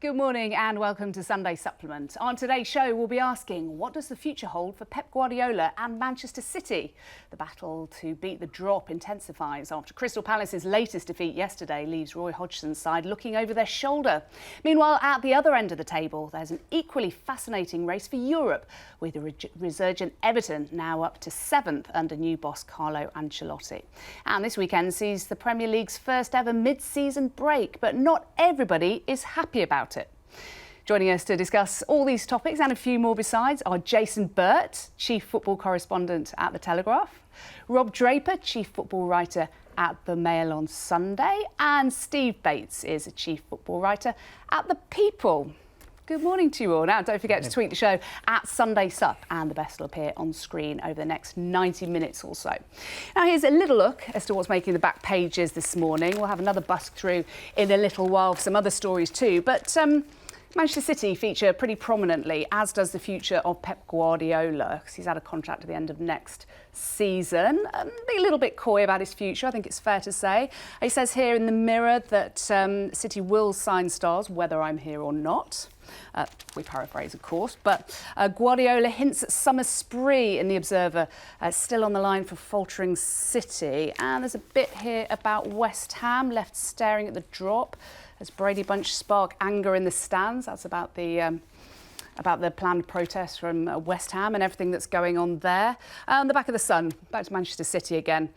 Good morning and welcome to Sunday Supplement. On today's show, we'll be asking, what does the future hold for Pep Guardiola and Manchester City? The battle to beat the drop intensifies after Crystal Palace's latest defeat yesterday leaves Roy Hodgson's side looking over their shoulder. Meanwhile, at the other end of the table, there's an equally fascinating race for Europe, with the resurgent Everton now up to 7th under new boss Carlo Ancelotti. And this weekend sees the Premier League's first ever mid-season break, but not everybody is happy about it. Joining us to discuss all these topics and a few more besides are Jason Burt, Chief Football Correspondent at The Telegraph, Rob Draper, Chief Football Writer at The Mail on Sunday, and Steve Bates is a Chief Football Writer at The People. Good morning to you all. Now, don't forget to tweet the show at Sunday Sup, and the best will appear on screen over the next 90 minutes or so. Now, here's a little look as to what's making the back pages this morning. We'll have another busk through in a little while for some other stories too, but Manchester City feature pretty prominently, as does the future of Pep Guardiola, because he's had a contract at the end of next season. Being a little bit coy about his future, I think it's fair to say. He says here in the Mirror that City will sign stars, whether I'm here or not. We paraphrase, of course, but Guardiola hints at summer spree in the Observer, still on the line for faltering City. And there's a bit here about West Ham, left staring at the drop as Brady Bunch spark anger in the stands. That's about the planned protest from West Ham and everything that's going on there. On the back of the Sun, back to Manchester City again.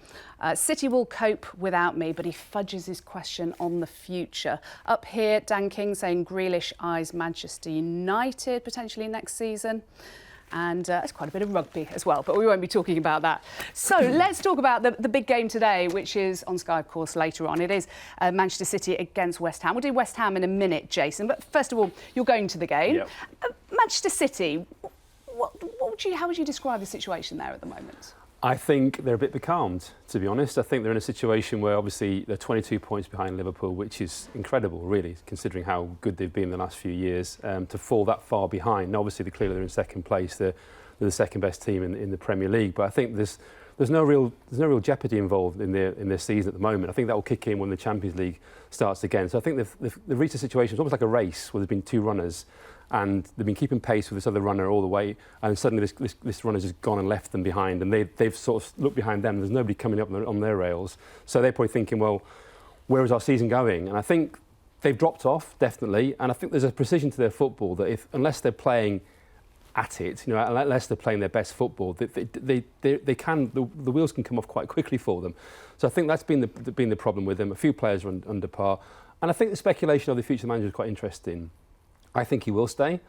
City will cope without me, but he fudges his question on the future. Up here, Dan King saying Grealish eyes Manchester United potentially next season. And there's quite a bit of rugby as well, but we won't be talking about that. So let's talk about the big game today, which is on Sky, of course, later on. It is Manchester City against West Ham. We'll do West Ham in a minute, Jason. But first of all, you're going to the game. Yep. Manchester City, how would you describe the situation there at the moment? I think they're a bit becalmed, to be honest. I think they're in a situation where obviously they're 22 points behind Liverpool, which is incredible, really, considering how good they've been the last few years. To fall that far behind, obviously they're in second place. They're the second best team in the Premier League. But I think there's no real jeopardy involved in their season at the moment. I think that will kick in when the Champions League starts again. So I think they've reached a situation. It's almost like a race where there's been two runners, and they've been keeping pace with this other runner all the way, and suddenly this runner's just gone and left them behind, and they've sort of looked behind them. There's nobody coming up on their rails, so they're probably thinking, well, where is our season going? And I think they've dropped off, definitely, and I think there's a precision to their football that unless they're playing at it, unless they're playing their best football, the wheels can come off quite quickly for them. So I think that's been the problem with them. A few players are under par, and I think the speculation of the future manager is quite interesting. I think he will stay.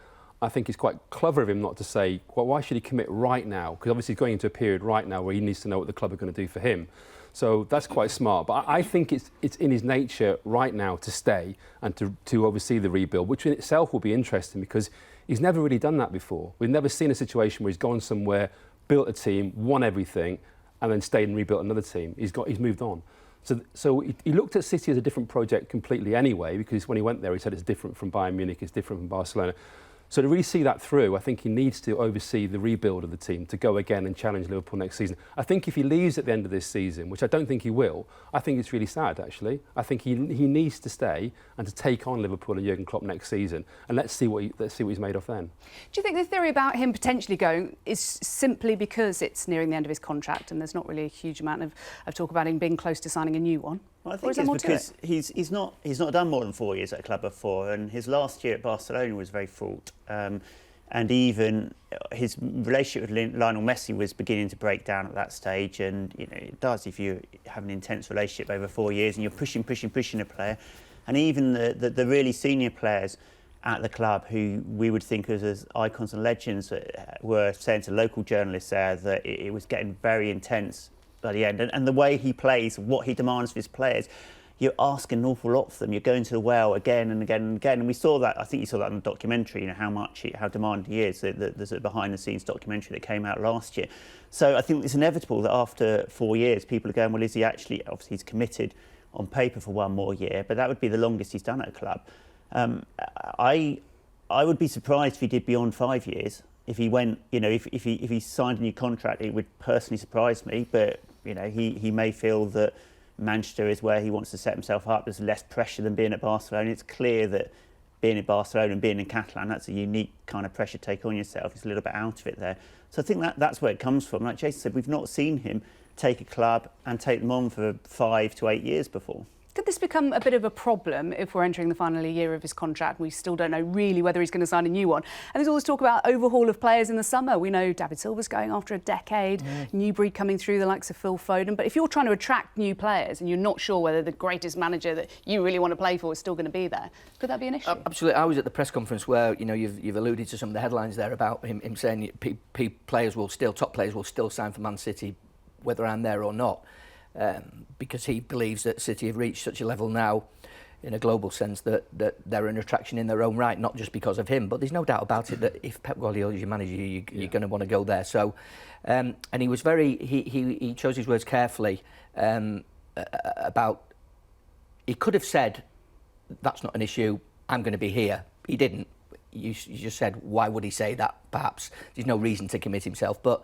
I think it's quite clever of him not to say, well, why should he commit right now? Because obviously he's going into a period right now where he needs to know what the club are going to do for him. So that's quite smart. But I think it's in his nature right now to stay and to oversee the rebuild, which in itself will be interesting because he's never really done that before. We've never seen a situation where he's gone somewhere, built a team, won everything, and then stayed and rebuilt another team. He's moved on. So he looked at City as a different project completely anyway, because when he went there, he said it's different from Bayern Munich, it's different from Barcelona. So to really see that through, I think he needs to oversee the rebuild of the team to go again and challenge Liverpool next season. I think if he leaves at the end of this season, which I don't think he will, I think it's really sad, actually. I think he needs to stay and to take on Liverpool and Jurgen Klopp next season, and let's see what he's made of then. Do you think the theory about him potentially going is simply because it's nearing the end of his contract and there's not really a huge amount of talk about him being close to signing a new one? Well, I think it's because he's not done more than 4 years at a club before, and his last year at Barcelona was very fraught. And even his relationship with Lionel Messi was beginning to break down at that stage. And it does if you have an intense relationship over 4 years and you're pushing a player. And even the really senior players at the club who we would think of as icons and legends were saying to local journalists there that it was getting very intense by the end. And the way he plays, what he demands of his players, you're asking an awful lot of them. You're going to the well again and again and again. And we saw that, I think you saw that in the documentary, how demanding he is. There's a behind-the-scenes documentary that came out last year. So I think it's inevitable that after 4 years, people are going, well, is he actually, obviously he's committed on paper for one more year, but that would be the longest he's done at a club. I would be surprised if he did beyond 5 years. If he went, if he signed a new contract, it would personally surprise me. But he may feel that Manchester is where he wants to set himself up. There's less pressure than being at Barcelona. It's clear that being in Barcelona and being in Catalan, that's a unique kind of pressure take on yourself. It's a little bit out of it there. So I think that's where it comes from. Like Jason said, we've not seen him take a club and take them on for 5 to 8 years before. Could this become a bit of a problem if we're entering the final year of his contract? We still don't know really whether he's going to sign a new one. And there's always talk about overhaul of players in the summer. We know David Silva's going after a decade, new breed coming through, the likes of Phil Foden. But if you're trying to attract new players and you're not sure whether the greatest manager that you really want to play for is still going to be there, could that be an issue? Absolutely. I was at the press conference where, you know, you've alluded to some of the headlines there about him saying top players will still sign for Man City, whether I'm there or not. Because he believes that City have reached such a level now in a global sense that they're an attraction in their own right, not just because of him. But there's no doubt about it that if Pep Guardiola is your manager, you're going to want to go there. So, and he was he chose his words carefully about, he could have said, that's not an issue, I'm going to be here. He didn't. You just said, why would he say that? Perhaps there's no reason to commit himself. But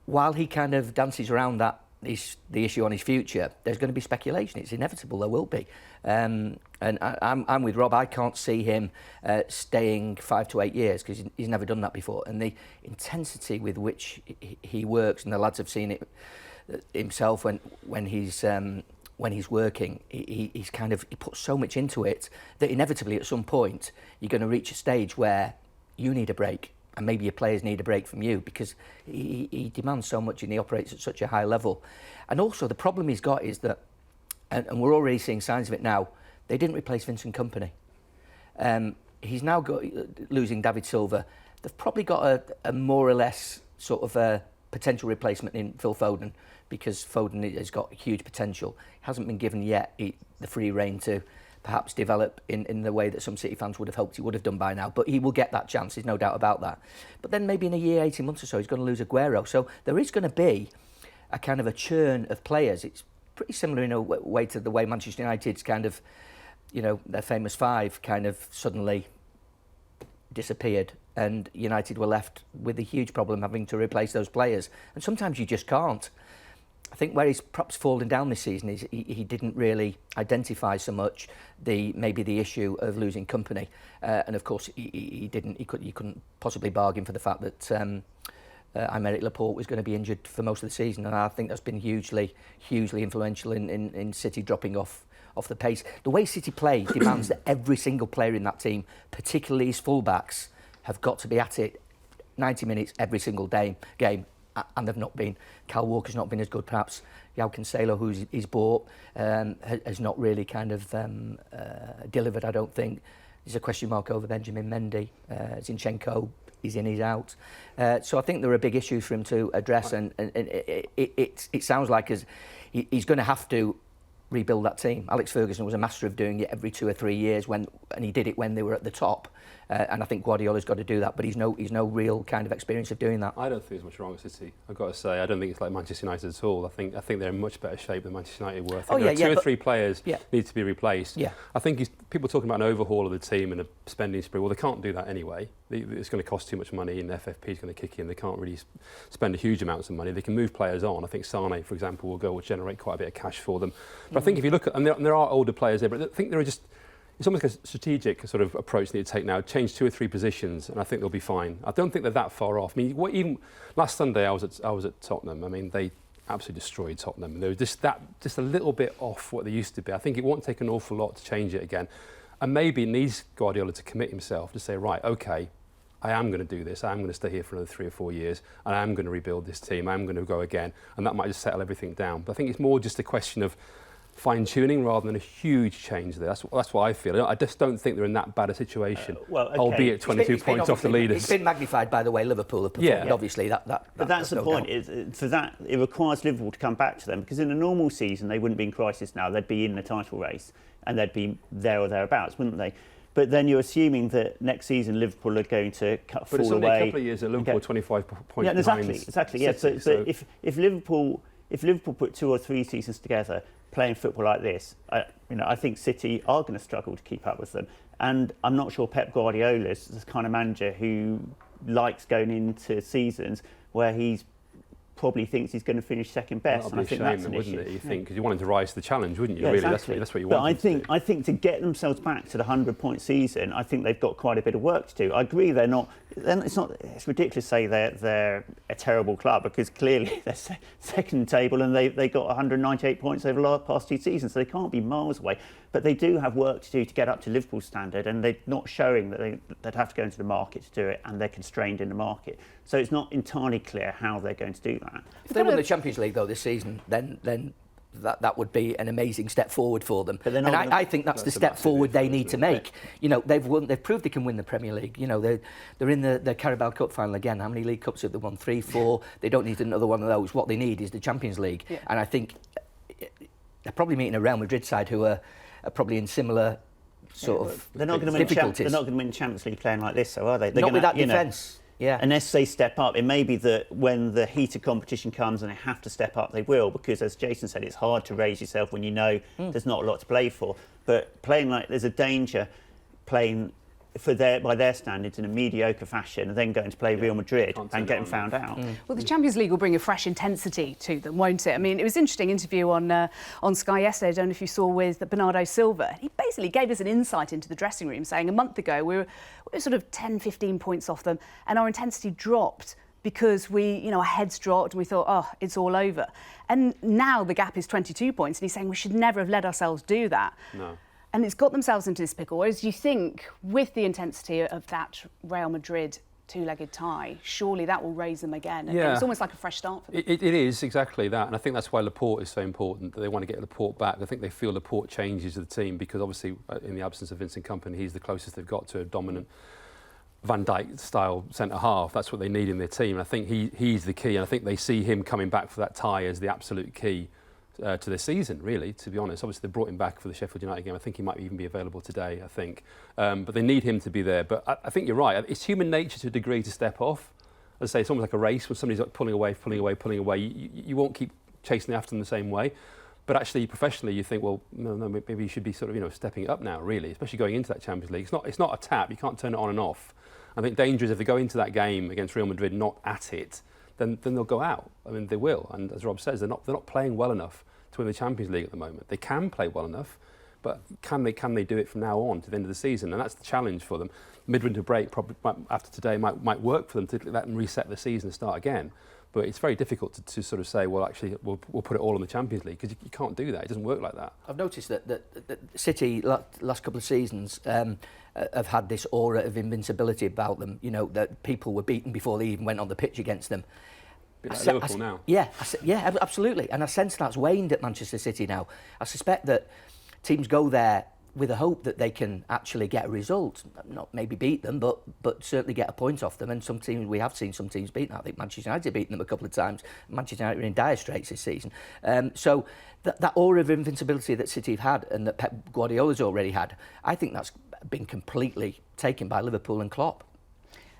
while he kind of dances around that, the issue on his future, there's going to be speculation. It's inevitable, there will be. And I'm with Rob. I can't see him staying 5 to 8 years because he's never done that before. And the intensity with which he works, and the lads have seen it himself when he's working, he puts so much into it that inevitably at some point you're going to reach a stage where you need a break. And maybe your players need a break from you because he demands so much and he operates at such a high level. And also the problem he's got is that, and we're already seeing signs of it now, they didn't replace Vincent Kompany. He's now losing David Silva. They've probably got a more or less sort of a potential replacement in Phil Foden because Foden has got huge potential. He hasn't been given yet the free rein to perhaps develop in the way that some City fans would have hoped he would have done by now. But he will get that chance, there's no doubt about that. But then maybe in a year, 18 months or so, he's going to lose Aguero. So there is going to be a kind of a churn of players. It's pretty similar in a way to the way Manchester United's kind of, you know, their famous five kind of suddenly disappeared. And United were left with a huge problem having to replace those players. And sometimes you just can't. I think where he's perhaps fallen down this season is he didn't really identify so much maybe the issue of losing Kompany, and of course you couldn't possibly bargain for the fact that Aymeric Laporte was going to be injured for most of the season, and I think that's been hugely influential in City dropping off the pace. The way City play demands that every single player in that team, particularly his fullbacks, have got to be at it 90 minutes every single game. And they've not been. Kyle Walker's not been as good, perhaps. João Cancelo, who he's bought, has not really kind of delivered, I don't think. There's a question mark over Benjamin Mendy. Zinchenko, he's in, he's out. So I think there are big issues for him to address, and it sounds like he's going to have to rebuild that team. Alex Ferguson was a master of doing it every 2 or 3 years, and he did it when they were at the top. And I think Guardiola's got to do that, but he's no real kind of experience of doing that. I don't think there's much wrong with City. I've got to say, I don't think it's like Manchester United at all. I think they're in much better shape than Manchester United were. I think two or three players need to be replaced. Yeah. I think people talking about an overhaul of the team and a spending spree. Well, they can't do that anyway. It's going to cost too much money, and the FFP is going to kick in. They can't really spend huge amounts of money. They can move players on. I think Sane, for example, will generate quite a bit of cash for them. But I think if you look at, and there are older players there, but I think there are just. It's almost like a strategic sort of approach that you take now. Change 2 or 3 positions, and I think they'll be fine. I don't think they're that far off. I mean, even last Sunday I was at Tottenham. I mean, they absolutely destroyed Tottenham. They were just a little bit off what they used to be. I think it won't take an awful lot to change it again, and maybe it needs Guardiola to commit himself to say, right, okay, I am going to do this. I am going to stay here for another 3 or 4 years, and I am going to rebuild this team. I am going to go again, and that might just settle everything down. But I think it's more just a question of fine-tuning rather than a huge change there. That's what I feel. I just don't think they're in that bad a situation, albeit 22 points off the leaders. It's been magnified by the way Liverpool have performed, obviously. But that's the point. For that, it requires Liverpool to come back to them, because in a normal season, they wouldn't be in crisis now. They'd be in the title race, and they'd be there or thereabouts, wouldn't they? But then you're assuming that next season Liverpool are going to fall away. But it's only a couple of years that Liverpool 25 points behind. Exactly. Yeah. So if Liverpool put 2 or 3 seasons together playing football like this, I think City are going to struggle to keep up with them. And I'm not sure Pep Guardiola is the kind of manager who likes going into seasons where he's probably thinks he's going to finish second best. That'd be a shame, wouldn't it? You think, because you want him to rise to the challenge, wouldn't you? Yeah, really, exactly. that's what you but want. I think to get themselves back to the 100-point season, I think they've got quite a bit of work to do. I agree they're not. It's ridiculous to say they're a terrible club, because clearly they're second table and they got 198 points over the past 2 seasons, so they can't be miles away. But they do have work to do to get up to Liverpool's standard, and they're not showing that they'd have to go into the market to do it, and they're constrained in the market. So it's not entirely clear how they're going to do that. If they won the Champions League though this season, then that would be an amazing step forward for them. But and I think that's the step forward they need to make. You know, they've proved they can win the Premier League. You know, they're in the Carabao Cup final again. How many League Cups have they won? 3, 4. They don't need another one of those. What they need is the Champions League. Yeah. And I think they're probably meeting a Real Madrid side who are probably in similar sort of they're not going to difficulties. They're not going to win Champions League playing like this, though, are they? Not with that defence. Yeah. Unless they step up. It may be that when the heated competition comes and they have to step up, they will, because as Jason said, it's hard to raise yourself when you know there's not a lot to play for. But playing like there's a danger playing by their standards in a mediocre fashion and then going to play Real Madrid and getting found out. Well, the Champions League will bring a fresh intensity to them, won't it? I mean, it was an interesting interview on Sky yesterday, I don't know if you saw, with Bernardo Silva. He basically gave us an insight into the dressing room, saying a month ago we were sort of 10, 15 points off them and our intensity dropped because our heads dropped and we thought, oh, it's all over. And now the gap is 22 points and he's saying we should never have let ourselves do that. No. And it's got themselves into this pickle. Whereas you think, with the intensity of that Real Madrid two-legged tie, surely that will raise them again. Yeah. It's almost like a fresh start for them. It is exactly that, and I think that's why Laporte is so important, that they want to get Laporte back. I think they feel Laporte changes the team, because obviously in the absence of Vincent Kompany, he's the closest they've got to a dominant Van Dijk-style centre-half. That's what they need in their team, and I think he's the key, and I think they see him coming back for that tie as the absolute key to this season, really, to be honest. Obviously, they brought him back for the Sheffield United game. I think he might even be available today, I think. But they need him to be there. But I think you're right. It's human nature to a degree to step off. As I say, it's almost like a race when somebody's like pulling away. You won't keep chasing after them the same way. But actually, professionally, you think, well, no, maybe you should be sort of, stepping it up now, really, especially going into that Champions League. It's not a tap. You can't turn it on and off. I think danger is if they go into that game against Real Madrid not at it, then they'll go out. I mean, they will. And as Rob says, they're not playing well enough to win the Champions League at the moment. They can play well enough, but can they do it from now on to the end of the season? And that's the challenge for them. Midwinter break probably after today might work for them to let them reset the season and start again. But it's very difficult to sort of say, well, actually, we'll put it all in the Champions League, because you can't do that. It doesn't work like that. I've noticed that City, last couple of seasons, have had this aura of invincibility about them. You know, that people were beaten before they even went on the pitch against them. Bit like Liverpool now. Yeah, absolutely. And I sense that's waned at Manchester City now. I suspect that teams go there with a hope that they can actually get a result, not maybe beat them, but certainly get a point off them. And some teams, we have seen some teams beaten. I think Manchester United have beaten them a couple of times. Manchester United are in dire straits this season. So that aura of invincibility that City have had and that Pep Guardiola's already had, I think that's been completely taken by Liverpool and Klopp.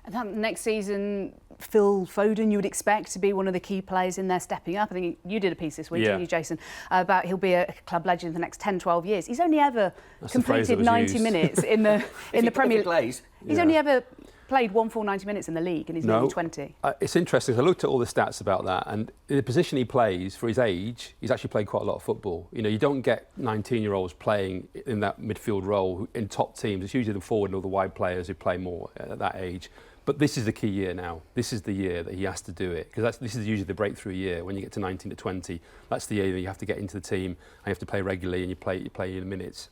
And that next season, Phil Foden, you would expect to be one of the key players in there stepping up. I think you did a piece this week, didn't you, Jason, about he'll be a club legend in the next 10, 12 years. He's only ever completed 90 minutes in the Premier League. He's only ever played one full 90 minutes in the league, and he's nearly 20. It's interesting. I looked at all the stats about that, and the position he plays for his age, he's actually played quite a lot of football. You don't get 19-year-olds playing in that midfield role in top teams. It's usually the forward or the wide players who play more at that age. But this is the key year now. This is the year that he has to do it, because this is usually the breakthrough year when you get to 19 to 20. That's the year that you have to get into the team and you have to play regularly and you play in minutes.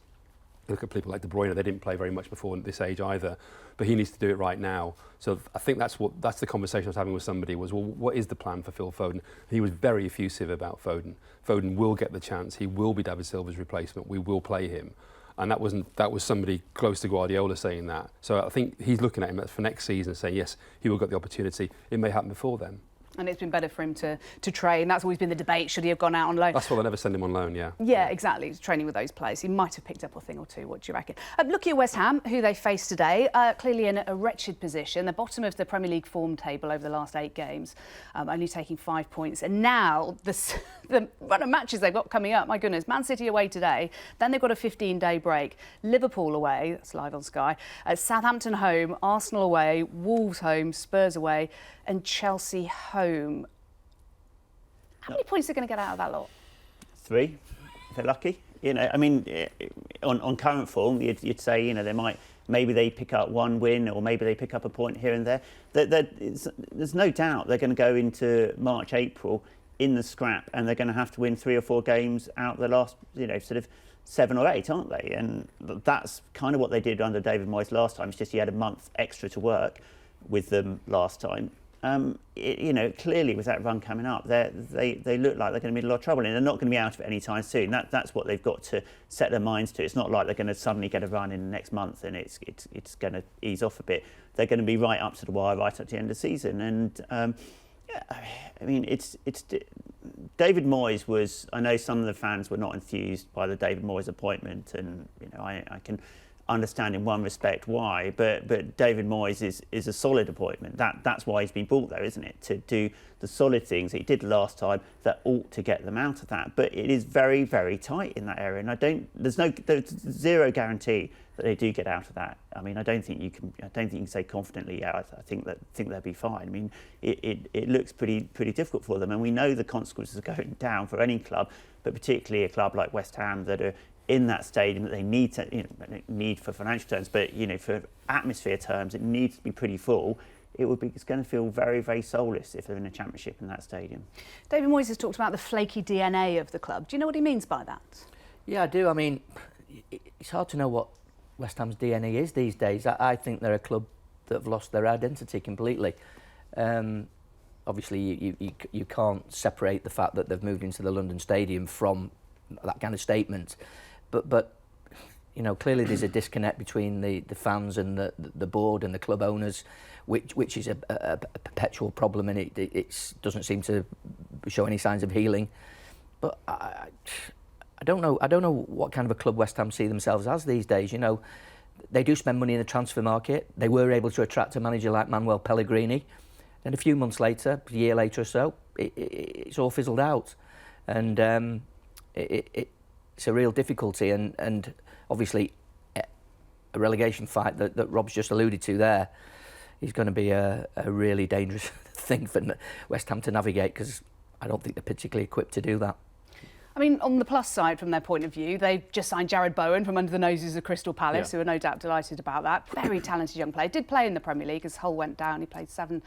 Look at people like De Bruyne; they didn't play very much before this age either, but he needs to do it right now. So I think that's the conversation I was having with somebody was, well, what is the plan for Phil Foden? He was very effusive about Foden. Foden will get the chance. He will be David Silva's replacement. We will play him. And that was somebody close to Guardiola saying that. So I think he's looking at him for next season saying, yes, he will get the opportunity. It may happen before then. And it's been better for him to train. That's always been the debate. Should he have gone out on loan? That's why they never send him on loan, yeah. Yeah, exactly. He's training with those players. He might have picked up a thing or two. What do you reckon? Looking at West Ham, who they faced today, clearly in a wretched position. The bottom of the Premier League form table over the last 8 games, only taking 5 points. And now the run of matches they've got coming up, my goodness, Man City away today. Then they've got a 15-day break. Liverpool away, that's live on Sky. Southampton home, Arsenal away, Wolves home, Spurs away, and Chelsea home. How many points are they going to get out of that lot? 3, if they're lucky. You know, I mean, on current form, you'd say, you know, maybe they pick up 1 win, or maybe they pick up a point here and there. There's no doubt they're going to go into March, April in the scrap, and they're going to have to win 3 or 4 games out of the last, you know, sort of 7 or 8, aren't they? And that's kind of what they did under David Moyes last time. It's just he had a month extra to work with them last time. You know, clearly with that run coming up, they look like they're going to be in a lot of trouble, and they're not going to be out of it anytime soon. That's what they've got to set their minds to. It's not like they're going to suddenly get a run in the next month and it's going to ease off a bit. They're going to be right up to the wire, right up to the end of the season. And yeah, I mean, it's David Moyes was. I know some of the fans were not enthused by the David Moyes appointment, and you know, I can understand in one respect why, but David Moyes is a solid appointment. That's why he's been brought there, isn't it? To do the solid things he did last time that ought to get them out of that. But it is very, very tight in that area, and there's zero guarantee that they do get out of that. I mean, I don't think you can say confidently, yeah, I think they'll be fine. I mean, it looks pretty difficult for them, and we know the consequences of going down for any club, but particularly a club like West Ham that are in that stadium that they need to, you know, need for financial terms, but you know, for atmosphere terms, it needs to be pretty full. It's going to feel very, very soulless if they're in a championship in that stadium. David Moyes has talked about the flaky DNA of the club. Do you know what he means by that? Yeah, I do. I mean, it's hard to know what West Ham's DNA is these days. I think they're a club that have lost their identity completely. Obviously, you can't separate the fact that they've moved into the London Stadium from that kind of statement. But you know, clearly there's a disconnect between the fans and the board and the club owners, which is a perpetual problem, and it doesn't seem to show any signs of healing. But I don't know what kind of a club West Ham see themselves as these days. You know, they do spend money in the transfer market. They were able to attract a manager like Manuel Pellegrini, and a few months later, a year later or so, it's all fizzled out, and it's a real difficulty, and obviously a relegation fight that Rob's just alluded to there is going to be a really dangerous thing for West Ham to navigate, because I don't think they're particularly equipped to do that. I mean, on the plus side, from their point of view, they've just signed Jared Bowen from under the noses of Crystal Palace, who are no doubt delighted about that. Very talented young player. Did play in the Premier League as Hull went down. He played 7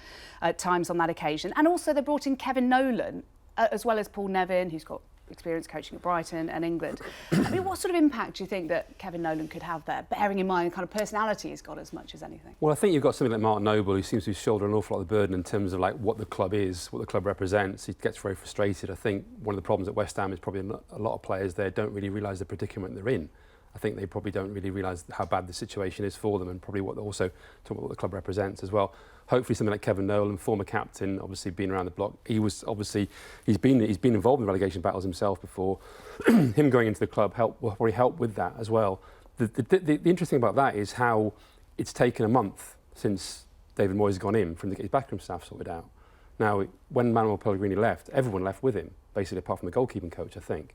times on that occasion. And also they brought in Kevin Nolan, as well as Paul Nevin, who's got experience coaching at Brighton and England. I mean, what sort of impact do you think that Kevin Nolan could have there, bearing in mind the kind of personality he's got as much as anything? Well, I think you've got something like Martin Noble, who seems to shoulder an awful lot of the burden in terms of like what the club is, what the club represents. He gets very frustrated. I think one of the problems at West Ham is probably a lot of players there don't really realise the predicament they're in. I think they probably don't really realise how bad the situation is for them, and probably what the club represents as well. Hopefully something like Kevin Nolan, former captain, obviously been around the block. He's been involved in relegation battles himself before. Him going into the club will probably help with that as well. The interesting thing about that is how it's taken a month since David Moyes has gone in for him to get his backroom staff sorted out. Now, when Manuel Pellegrini left, everyone left with him, basically apart from the goalkeeping coach, I think.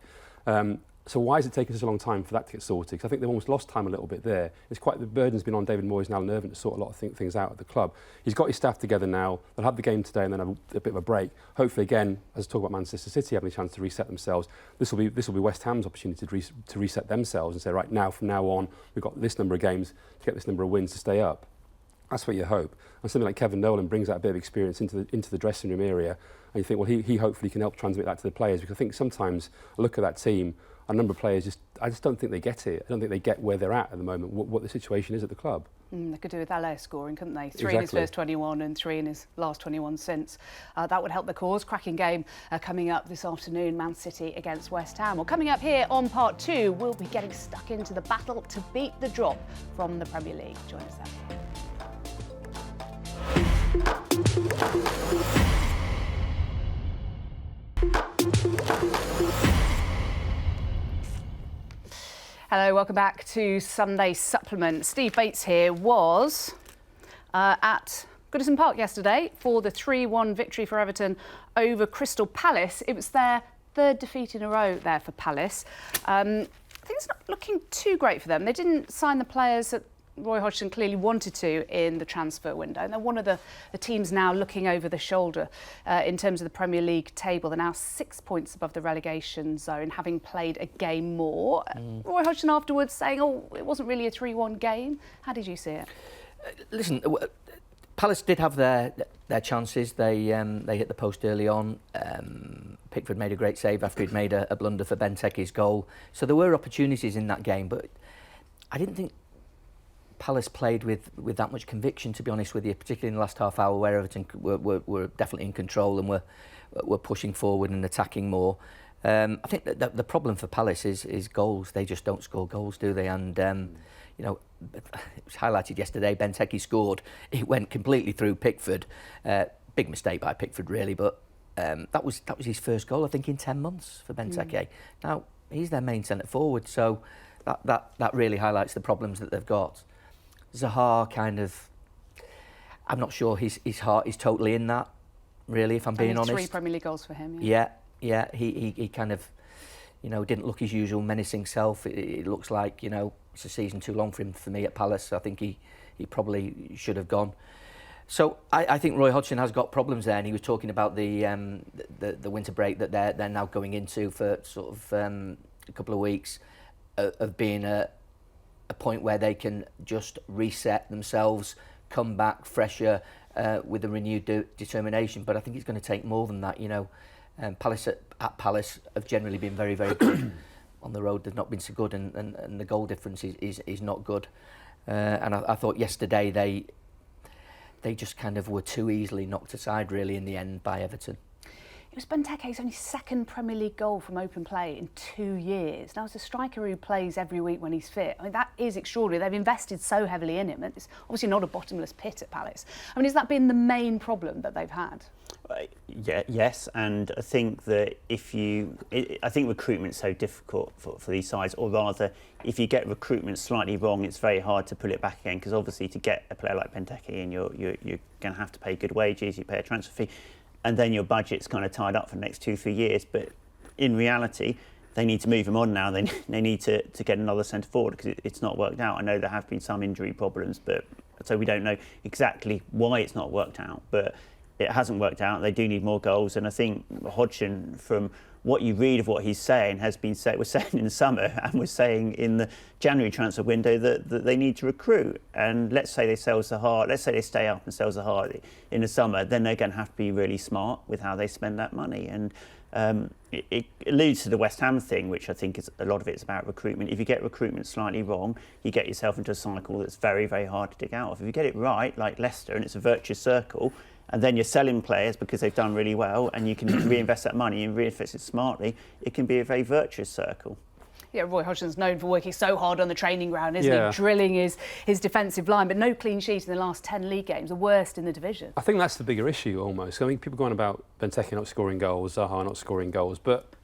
So why is it taking such a long time for that to get sorted? Because I think they've almost lost time a little bit there. The burden's been on David Moyes and Alan Irvine to sort a lot of things out at the club. He's got his staff together now. They'll have the game today and then have a bit of a break. Hopefully, again, as I talk about Manchester City having a chance to reset themselves, this will be West Ham's opportunity to reset themselves and say, right, now from now on, we've got this number of games to get this number of wins to stay up. That's what you hope. And something like Kevin Nolan brings that bit of experience into the dressing room area, and you think, well, he hopefully can help transmit that to the players, because I think sometimes I look at that team, a number of players I just don't think they get it. I don't think they get where they're at the moment, what the situation is at the club. They could do with LA scoring, couldn't they? 3 in his first 21 and 3 in his last 21 since. That would help the cause. Cracking game coming up this afternoon, Man City against West Ham. Well, coming up here on part 2, we'll be getting stuck into the battle to beat the drop from the Premier League. Join us then. Hello, welcome back to Sunday Supplement. Steve Bates here was at Goodison Park yesterday for the 3-1 victory for Everton over Crystal Palace. It was their 3rd defeat in a row there for Palace. I think it's not looking too great for them. They didn't sign the players that Roy Hodgson clearly wanted to in the transfer window. And they're one of the teams now looking over the shoulder in terms of the Premier League table. They're now 6 points above the relegation zone, having played a game more. Roy Hodgson afterwards saying, oh, it wasn't really a 3-1 game. How did you see it? Listen, Palace did have their chances. They hit the post early on. Pickford made a great save after he'd made a blunder for Benteke's goal. So there were opportunities in that game, but I didn't think Palace played with that much conviction, to be honest with you, particularly in the last half hour where Everton were definitely in control and were pushing forward and attacking more. I think that the problem for Palace is goals. They just don't score goals, do they? And you know, it was highlighted yesterday. Benteke scored. It went completely through Pickford. Big mistake by Pickford, really, but that was his first goal, I think, in 10 months for Benteke. Now he's their main centre forward, so that really highlights the problems that they've got. Zaha kind of, I'm not sure his heart is totally in that, really, if I'm being honest. 3 Premier League goals for him. Yeah. He kind of, you know, didn't look his usual menacing self. It looks like, you know, it's a season too long for me at Palace. I think he probably should have gone. So I think Roy Hodgson has got problems there, and he was talking about the winter break that they're now going into for sort of a couple of weeks of being a point where they can just reset themselves, come back fresher with a renewed determination. But I think it's going to take more than that. You know, Palace at Palace have generally been very, very good. On the road, they've not been so good, and the goal difference is not good. And I thought yesterday they just kind of were too easily knocked aside, really, in the end by Everton. It was Benteke's only 2nd Premier League goal from open play in 2 years. Now, as a striker who plays every week when he's fit, I mean, that is extraordinary. They've invested so heavily in him. It's obviously not a bottomless pit at Palace. I mean, has that been the main problem that they've had? Yes, and I think that I think recruitment's so difficult for these sides, or rather, if you get recruitment slightly wrong, it's very hard to pull it back again, because obviously to get a player like Benteke in, you're going to have to pay good wages, you pay a transfer fee, and then your budget's kind of tied up for the next 2-3 years. But in reality, they need to move him on now. They need to get another centre forward, because it's not worked out. I know there have been some injury problems, but so we don't know exactly why it's not worked out. But it hasn't worked out. They do need more goals, and I think Hodgson, from what you read of what he's saying, was saying in the summer and was saying in the January transfer window that they need to recruit. And let's say they sell Zaha, let's say they stay up and sell Zaha in the summer, then they're going to have to be really smart with how they spend that money. And it alludes to the West Ham thing, which I think is a lot of it is about recruitment. If you get recruitment slightly wrong, you get yourself into a cycle that's very, very hard to dig out of. If you get it right, like Leicester, and it's a virtuous circle, and then you're selling players because they've done really well, and you can reinvest that money and reinvest it smartly, it can be a very virtuous circle. Yeah, Roy Hodgson's known for working so hard on the training ground, isn't he? Drilling his defensive line, but no clean sheet in the last 10 league games, the worst in the division. I think that's the bigger issue almost. I mean, people go on about Benteke not scoring goals, Zaha not scoring goals, but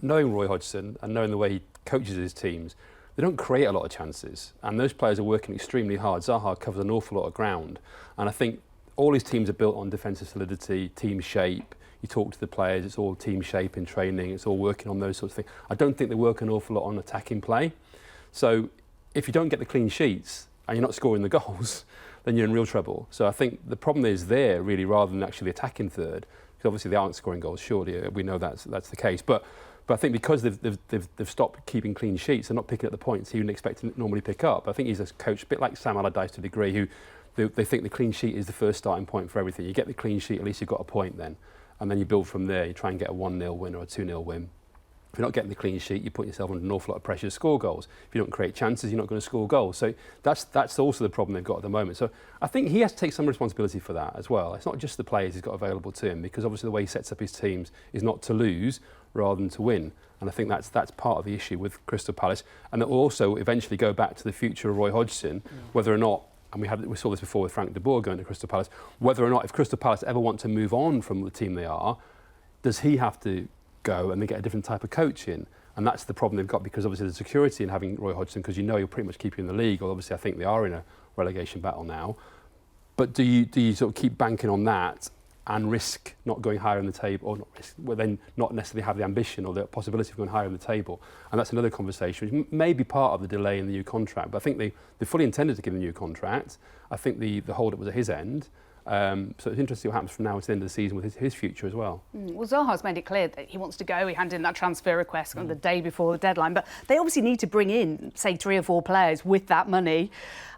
knowing Roy Hodgson and knowing the way he coaches his teams, they don't create a lot of chances, and those players are working extremely hard. Zaha covers an awful lot of ground, and I think all his teams are built on defensive solidity, team shape. You talk to the players, it's all team shape in training, it's all working on those sorts of things. I don't think they work an awful lot on attacking play. So if you don't get the clean sheets and you're not scoring the goals, then you're in real trouble. So I think the problem is there, really, rather than actually attacking third, because obviously they aren't scoring goals, surely, we know that's the case. But I think because they've stopped keeping clean sheets, they're not picking up the points he would expect to normally pick up. I think he's a coach, a bit like Sam Allardyce to a degree, who they think the clean sheet is the first starting point for everything. You get the clean sheet, at least you've got a point then. And then you build from there. You try and get a 1-0 win or a 2-0 win. If you're not getting the clean sheet, you put yourself under an awful lot of pressure to score goals. If you don't create chances, you're not going to score goals. So that's also the problem they've got at the moment. So I think he has to take some responsibility for that as well. It's not just the players he's got available to him, because obviously the way he sets up his teams is not to lose rather than to win. And I think that's part of the issue with Crystal Palace. And it will also eventually go back to the future of Roy Hodgson, whether or not, and we saw this before with Frank de Boer going to Crystal Palace, whether or not if Crystal Palace ever want to move on from the team they are, does he have to go and they get a different type of coach in? And that's the problem they've got, because obviously the security in having Roy Hodgson, because you know you'll pretty much keep you in the league, or obviously I think they are in a relegation battle now. But do you sort of keep banking on that and risk not going higher in the table, or not risk, well, then not necessarily have the ambition or the possibility of going higher in the table. And that's another conversation, which may be part of the delay in the new contract. But I think they fully intended to give the new contract. I think the hold-up was at his end. So it's interesting what happens from now to the end of the season with his future as well. Well, Zaha's made it clear that he wants to go. He handed in that transfer request on the day before the deadline. But they obviously need to bring in, say, 3 or 4 players with that money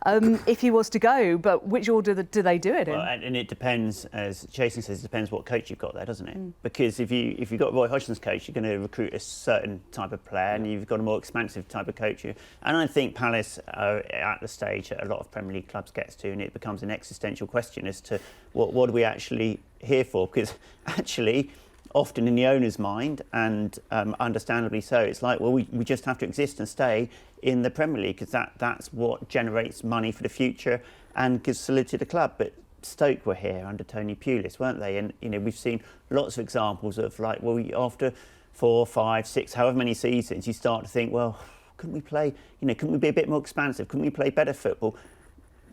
if he was to go. But which order do they do it in? Well, and it depends, as Jason says, it depends what coach you've got there, doesn't it? Because if you've got Roy Hodgson's coach, you're going to recruit a certain type of player, and you've got a more expansive type of coach. And I think Palace are at the stage that a lot of Premier League clubs gets to, and it becomes an existential question as to what are we actually here for? Because actually, often in the owner's mind, and understandably so, it's like, well, we just have to exist and stay in the Premier League because that's what generates money for the future and gives solidity to the club. But Stoke were here under Tony Pulis, weren't they? And we've seen lots of examples of like, well, after 4, 5, 6, however many seasons, you start to think, well, couldn't we play? Couldn't we be a bit more expansive? Couldn't we play better football?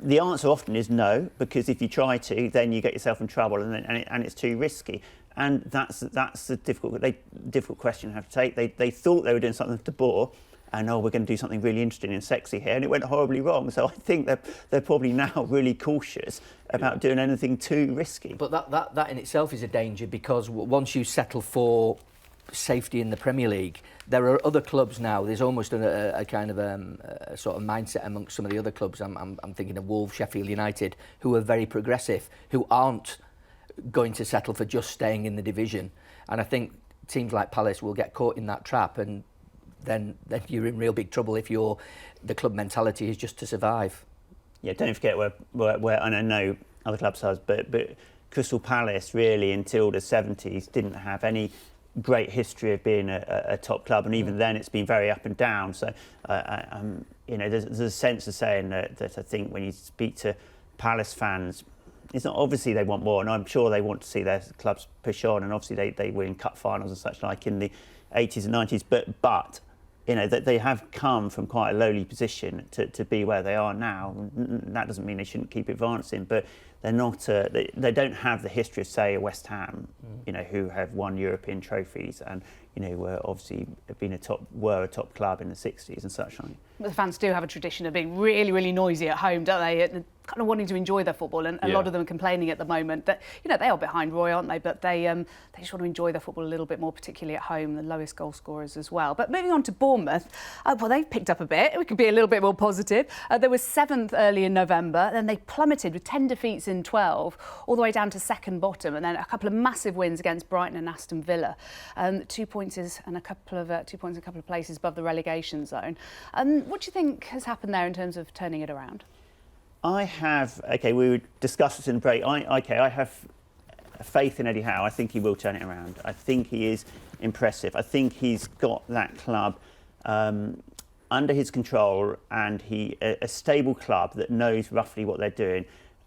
The answer often is no, because if you try to, then you get yourself in trouble, and it's too risky. And that's a difficult question to have to take. They thought they were doing something with De Boer, and we're going to do something really interesting and sexy here, and it went horribly wrong. So I think they're probably now really cautious about doing anything too risky. But that in itself is a danger, because once you settle for safety in the Premier League, there are other clubs now. There's almost a kind of a sort of mindset amongst some of the other clubs. I'm thinking of Wolves, Sheffield United, who are very progressive, who aren't going to settle for just staying in the division. And I think teams like Palace will get caught in that trap, and then you're in real big trouble if the club mentality is just to survive. Yeah, don't forget where and I know other clubs have, but Crystal Palace really until the 70s didn't have any great history of being a top club, and even then it's been very up and down. So there's a sense of saying that I think when you speak to Palace fans, it's not obviously they want more, and I'm sure they want to see their clubs push on, and obviously they win cup finals and such like in the 80s and 90s, but that they have come from quite a lowly position to be where they are now. That doesn't mean they shouldn't keep advancing, but they're not. They don't have the history of, say, a West Ham, who have won European trophies and were obviously were a top club in the 60s and such like. The fans do have a tradition of being really, really noisy at home, don't they? And kind of wanting to enjoy their football, and a lot of them are complaining at the moment that they are behind Roy, aren't they? But they just want to enjoy their football a little bit more, particularly at home. The lowest goal scorers as well. But moving on to Bournemouth, well, they've picked up a bit. We could be a little bit more positive. They were 7th early in November, then they plummeted with 10 defeats in 12, all the way down to second bottom, and then a couple of massive wins against Brighton and Aston Villa. 2 points and a couple of places above the relegation zone. What do you think has happened there in terms of turning it around? We would discuss this in the break. I have faith in Eddie Howe. I think he will turn it around. I think he is impressive. I think he's got that club under his control, and a stable club that knows roughly what they're doing.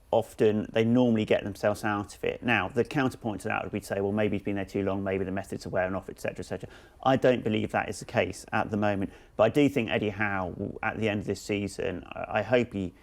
Often they normally get themselves out of it. Now, the counterpoint to that would be to say, well, maybe he's been there too long, maybe the methods are wearing off, etc., etc. I don't believe that is the case at the moment. But I do think Eddie Howe, at the end of this season, I hope he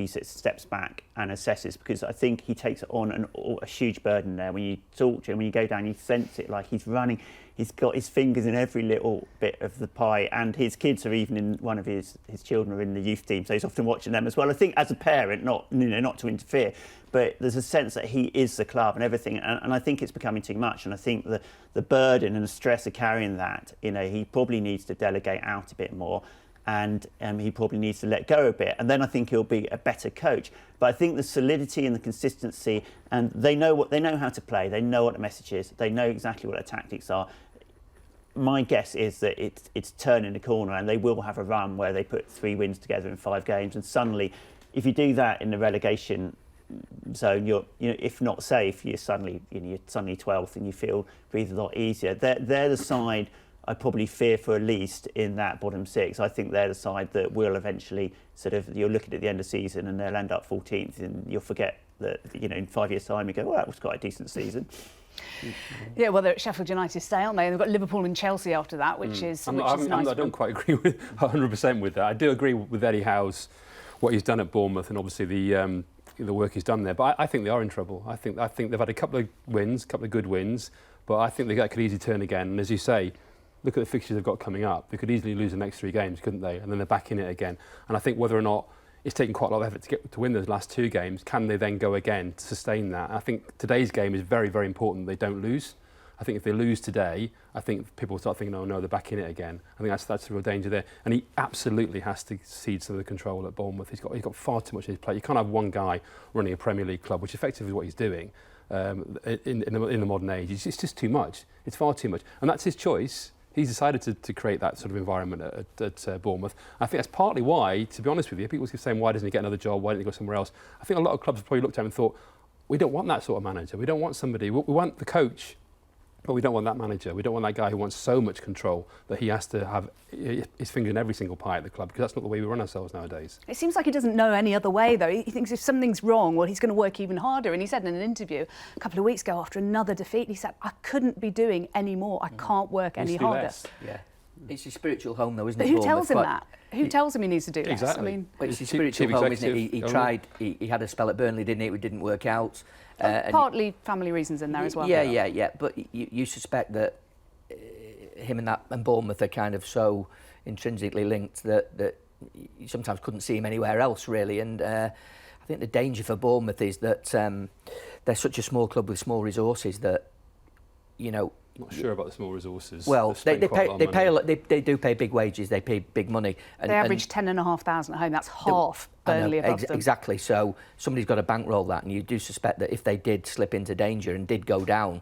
steps back and assesses, because I think he takes on a huge burden there. When you talk to him, when you go down, you sense it, like he's running. He's got his fingers in every little bit of the pie, and his kids are even in one of his children are in the youth team, so he's often watching them as well. I think as a parent, not to interfere, but there's a sense that he is the club and everything, and I think it's becoming too much. And I think the burden and the stress of carrying that, he probably needs to delegate out a bit more. And he probably needs to let go a bit, and then I think he'll be a better coach. But I think the solidity and the consistency, and they know how to play. They know what the message is. They know exactly what their tactics are. My guess is that it's turning the corner, and they will have a run where they put 3 wins together in 5 games. And suddenly, if you do that in the relegation zone, you're if not safe, you're suddenly 12th, and you breathe a lot easier. They're the side I probably fear for least in that bottom 6. I think they're the side that will eventually you're looking at the end of the season and they'll end up 14th, and you'll forget that, in 5 years' time you go, well, that was quite a decent season. Yeah, well, they're at Sheffield United stay, aren't they? They've got Liverpool and Chelsea after that, which is nice. I don't quite agree with 100% with that. I do agree with Eddie Howe's what he's done at Bournemouth, and obviously the the work he's done there. But I think they are in trouble. I think they've had a couple of good wins, but I think that could easily turn again. And as you say, look at the fixtures they've got coming up. They could easily lose the next 3 games, couldn't they? And then they're back in it again. And I think whether or not it's taken quite a lot of effort to win those last 2 games, can they then go again to sustain that? And I think today's game is very, very important. They don't lose. I think if they lose today, I think people will start thinking, oh no, they're back in it again. I think that's the real danger there. And he absolutely has to cede some of the control at Bournemouth. He's got far too much in his plate. You can't have one guy running a Premier League club, which effectively is what he's doing in the modern age. It's just too much. It's far too much. And that's his choice. He's decided to create that sort of environment at Bournemouth. I think that's partly why, to be honest with you, people keep saying, why doesn't he get another job? Why don't he go somewhere else? I think a lot of clubs have probably looked at him and thought, we don't want that sort of manager. We don't want somebody, we want the coach, but we don't want that manager. We don't want that guy who wants so much control that he has to have his finger in every single pie at the club, because that's not the way we run ourselves nowadays. It seems like he doesn't know any other way, though. He thinks if something's wrong, well, he's going to work even harder. And he said in an interview a couple of weeks ago after another defeat, he said, I couldn't be doing any more. I can't work any harder. Yeah. It's his spiritual home, though, isn't it? But who tells him that? Who tells him he needs to do less? Exactly. I mean, well, it's his spiritual home, isn't it? He tried. He had a spell at Burnley, didn't he? It didn't work out. Partly family reasons in there as well. Yeah. But you suspect that him and Bournemouth are kind of so intrinsically linked that you sometimes couldn't see him anywhere else, really. And I think the danger for Bournemouth is that they're such a small club with small resources that, you know. Not sure about the small resources. Well, they do pay big wages. They pay big money. And, they average 10,500 at home. That's half Burnley above them. Exactly. So somebody's got to bankroll that, and you do suspect that if they did slip into danger and did go down,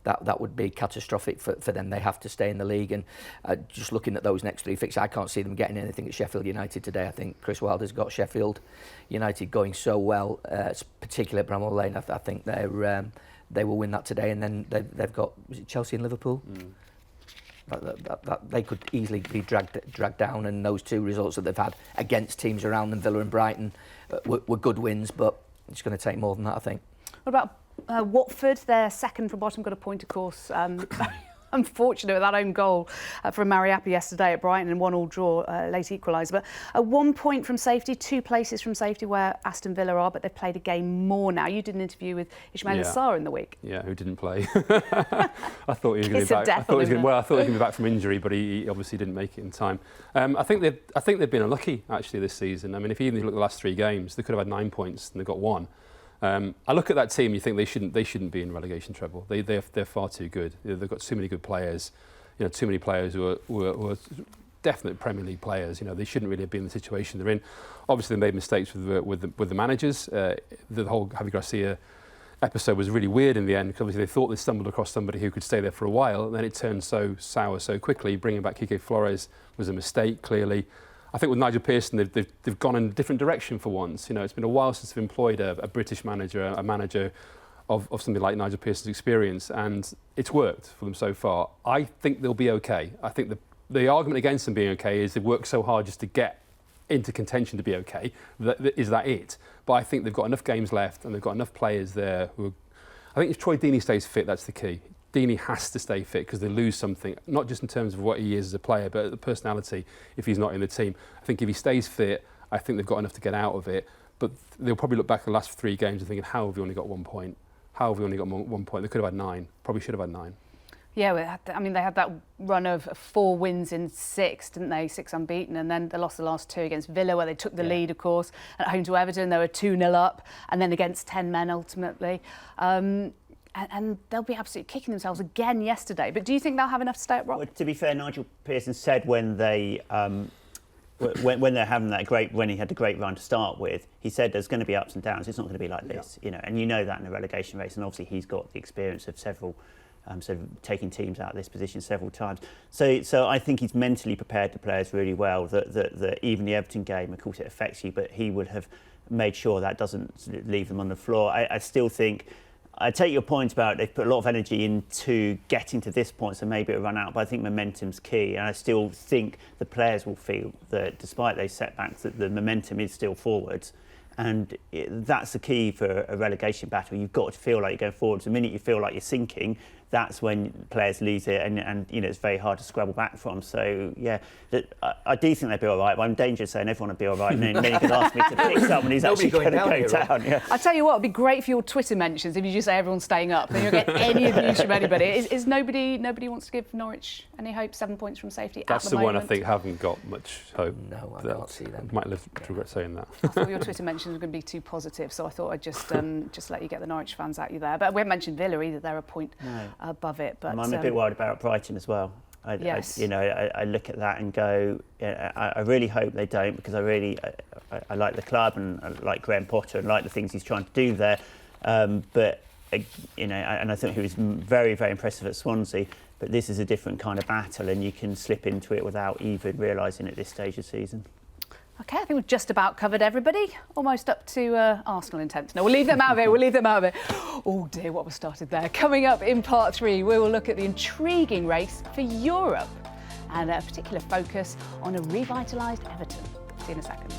that would be catastrophic for them. They have to stay in the league. And just looking at those next 3 fixtures, I can't see them getting anything at Sheffield United today. I think Chris Wilder's got Sheffield United going so well, particularly at Bramall Lane. I think they will win that today, and then they've got, was it Chelsea and Liverpool? That they could easily be dragged down, and those 2 results that they've had against teams around them, Villa and Brighton, were good wins, but it's going to take more than that, I think. What about Watford? They're second from bottom, got a point, of course. Unfortunate with that own goal from Mariappa yesterday at Brighton and 1-1 draw, late equaliser. But 1 point from safety, 2 places from safety where Aston Villa are, but they've played a game more now. You did an interview with Ismail Assar in the week. Yeah, who didn't play. I thought he was going to be back. I thought he was going to be back from injury, but he obviously didn't make it in time. I think they've been unlucky actually this season. I mean, if you even look at the last 3 games, they could have had 9 points and they got 1. I look at that team, you think they shouldn't be in relegation trouble. They're far too good. They've got too many good players. You know, too many players who are definite Premier League players. You know, they shouldn't really be in the situation they're in. Obviously, they made mistakes with the managers. The whole Javi Garcia episode was really weird in the end, because obviously they thought they stumbled across somebody who could stay there for a while, and then it turned so sour so quickly. Bringing back Quique Flores was a mistake, clearly. I think with Nigel Pearson, they've gone in a different direction for once. You know, it's been a while since they've employed a British manager, a manager of something like Nigel Pearson's experience, and it's worked for them so far. I think they'll be okay. I think the argument against them being okay is they've worked so hard just to get into contention to be okay. Is that it? But I think they've got enough games left, and they've got enough players there I think if Troy Deeney stays fit, that's the key. Deeney has to stay fit, because they lose something, not just in terms of what he is as a player, but the personality if he's not in the team. I think if he stays fit, I think they've got enough to get out of it. But they'll probably look back at the last 3 games and thinking, how have we only got 1 point? How have we only got 1 point? They could have had 9. Probably should have had 9. Yeah, they had that run of 4 wins in 6, didn't they? 6 unbeaten, and then they lost the last 2 against Villa, where they took the lead, of course. At home to Everton, they were 2-0 up, and then against 10 men ultimately. And they'll be absolutely kicking themselves again yesterday. But do you think they'll have enough to stay up rock? Well, to be fair, Nigel Pearson said when they're having when he had the great run to start with, he said there's going to be ups and downs. It's not going to be like this, you know. And you know that in a relegation race, and obviously he's got the experience of several, sort of taking teams out of this position several times. So I think he's mentally prepared the players really well. That even the Everton game, of course, it affects you, but he would have made sure that doesn't leave them on the floor. I still think. I take your point about they've put a lot of energy into getting to this point, so maybe it'll run out, but I think momentum's key, and I still think the players will feel that despite those setbacks, that the momentum is still forwards, and that's the key for a relegation battle. You've got to feel like you're going forwards. The minute you feel like you're sinking, that's when players lose it, and it's very hard to scrabble back from. So yeah, I do think they'll be all right, but I'm dangerous saying everyone will be all right, and then you could ask me to pick someone who's actually going to go down. Yeah. I tell you what, it'd be great for your Twitter mentions if you just say everyone's staying up. Then you'll get any abuse from anybody. Is nobody wants to give Norwich any hope? 7 points from safety. That's at the the one I moment. think haven't got much hope. No, I can't see them. Might live to regret saying that. I thought your Twitter mentions were going to be too positive, so I thought I'd just let you get the Norwich fans out you there. But we haven't mentioned Villa either; they're a point above it. But I'm a bit worried about Brighton as well. I look at that and go, I really hope they don't, because I like the club and I like Graham Potter and like the things he's trying to do there. But and I think he was very, very impressive at Swansea. But this is a different kind of battle, and you can slip into it without even realising at this stage of the season. OK, I think we've just about covered everybody. Almost up to Arsenal intense. No, we'll leave them out of it. Oh dear, what was started there. Coming up in part 3, we will look at the intriguing race for Europe and a particular focus on a revitalised Everton. See you in a second.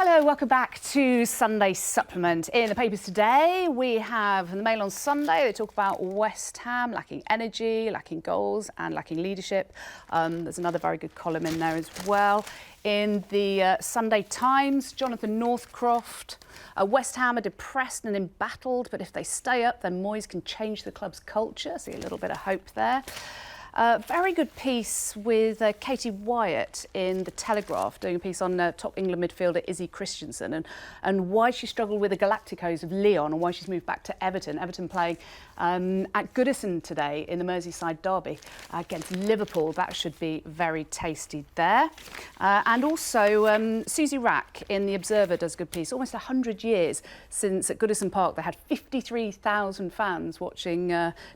Hello, welcome back to Sunday Supplement. In the papers today, we have in the Mail on Sunday, they talk about West Ham lacking energy, lacking goals and lacking leadership. There's another very good column in there as well. In the Sunday Times, Jonathan Northcroft, West Ham are depressed and embattled, but if they stay up, then Moyes can change the club's culture. See a little bit of hope there. Very good piece with Katie Wyatt in The Telegraph, doing a piece on top England midfielder Izzy Christensen and why she struggled with the Galacticos of Lyon and why she's moved back to Everton. Everton playing at Goodison today in the Merseyside derby against Liverpool. That should be very tasty there. And also Susie Rack in The Observer does a good piece. Almost 100 years since at Goodison Park they had 53,000 fans watching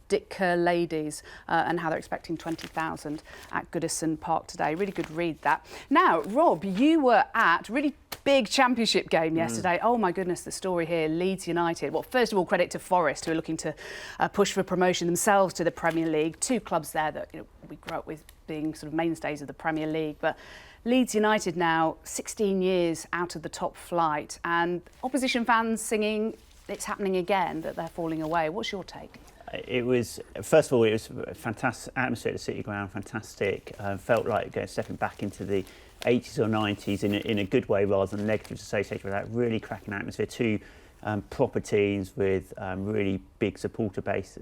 Dick Kerr Ladies and how they're expecting 20,000 at Goodison Park today. Really good read that. Now, Rob, you were at a really big championship game yesterday. Oh my goodness, the story here, Leeds United. Well, first of all, credit to Forest, who are looking to push for promotion themselves to the Premier League. Two clubs there that we grew up with being sort of mainstays of the Premier League. But Leeds United now 16 years out of the top flight, and opposition fans singing it's happening again, that they're falling away. What's your take? It was, first of all, it was a fantastic atmosphere at the City Ground, fantastic. Felt like stepping back into the 80s or 90s in a good way rather than negatives associated with that. Really cracking atmosphere. Two proper teams with really big supporter base.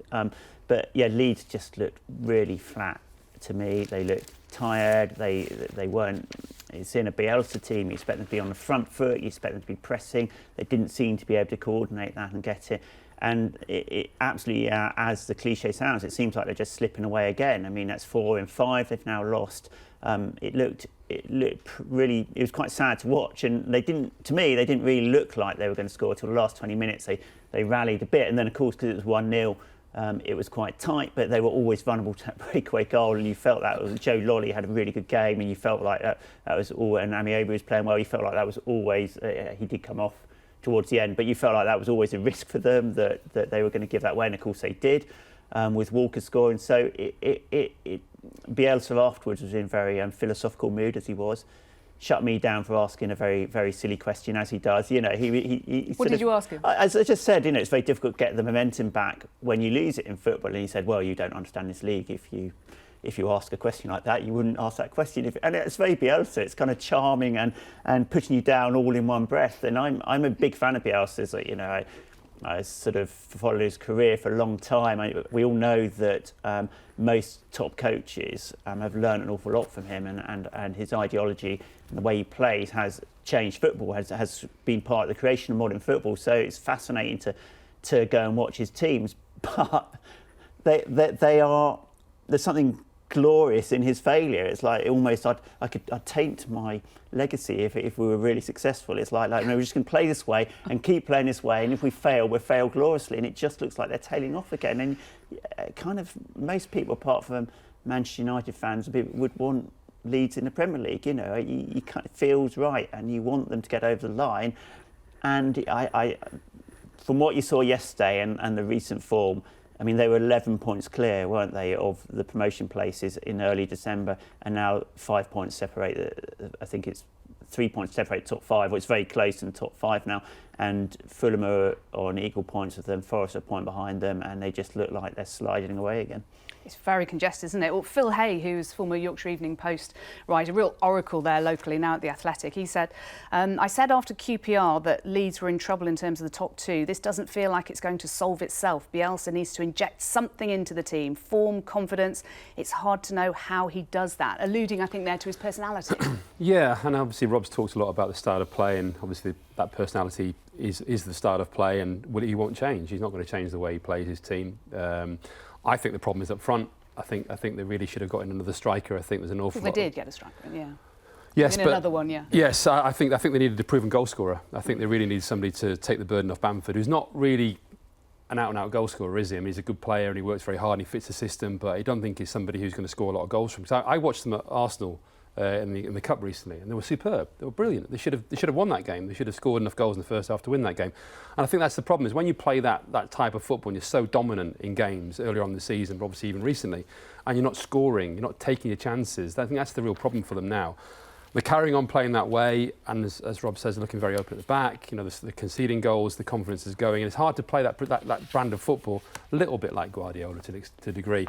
But yeah, Leeds just looked really flat to me. They looked tired. They weren't. It's in a Bielsa team. You expect them to be on the front foot. You expect them to be pressing. They didn't seem to be able to coordinate that and get it. And it absolutely, as the cliche sounds, it seems like they're just slipping away again. I mean, that's 4 in 5 they've now lost. It looked really, it was quite sad to watch. And they didn't really look like they were going to score till the last 20 minutes. They rallied a bit. And then, of course, because it was 1-0, it was quite tight, but they were always vulnerable to that breakaway goal. And you felt that was Joe Lolly had a really good game. And you felt like that was all, and Amiobia was playing well. You felt like that was always, he did come off towards the end, but you felt like that was always a risk for them, that they were going to give that away, and of course they did, with Walker scoring. So Bielsa afterwards was in very philosophical mood, as he was. Shut me down for asking a very, very silly question, as he does. He what did you ask him? As I just said, it's very difficult to get the momentum back when you lose it in football. And he said, well, you don't understand this league. If you ask a question like that, you wouldn't ask that question. And it's very Bielsa. It's kind of charming and pushing you down all in one breath. And I'm a big fan of Bielsa's. I sort of followed his career for a long time. We all know that most top coaches have learned an awful lot from him, and his ideology and the way he plays has changed football, has been part of the creation of modern football. So it's fascinating to go and watch his teams. But there's something glorious in his failure. It's like almost I'd taint my legacy if we were really successful. It's like no, we're just going to play this way and keep playing this way, and if we fail, we'll fail gloriously. And it just looks like they're tailing off again. And kind of most people, apart from Manchester United fans, would want Leeds in the Premier League. You kind of feels right, and you want them to get over the line. And I from what you saw yesterday and the recent form, I mean, they were 11 points clear, weren't they, of the promotion places in early December, and now 5 points separate. I think it's 3 points separate top 5, or it's very close in the top 5 now. And Fulham are on equal points with them. Forest are a point behind them, and they just look like they're sliding away again. It's very congested, isn't it? Well, Phil Hay, who's former Yorkshire Evening Post writer, a real oracle there locally, now at The Athletic, he said, I said after QPR that Leeds were in trouble in terms of the top 2. This doesn't feel like it's going to solve itself. Bielsa needs to inject something into the team, form, confidence. It's hard to know how he does that, alluding, I think, there to his personality. Yeah, and obviously Rob's talked a lot about the style of play, and obviously that personality is the style of play, and he won't change. He's not going to change the way he plays his team. I think the problem is up front. I think they really should have got in another striker. I think there's an awful lot. They did get a striker, yeah. Yes, but another one, yeah. Yes, I think they needed a proven goal scorer. I think they really need somebody to take the burden off Bamford, who's not really an out-and-out goal scorer, is he? I mean, he's a good player and he works very hard and he fits the system, but I don't think he's somebody who's going to score a lot of goals from. So I watched them at Arsenal in the cup recently, and they were superb. They were brilliant. They should have won that game. They should have scored enough goals in the first half to win that game. And I think that's the problem, is when you play that type of football and you're so dominant in games earlier on in the season, but obviously even recently, and you're not scoring, you're not taking your chances. I think that's the real problem for them now. They're carrying on playing that way, and as Rob says, looking very open at the back. You know, the conceding goals, the confidence is going, and it's hard to play that brand of football a little bit like Guardiola to a degree.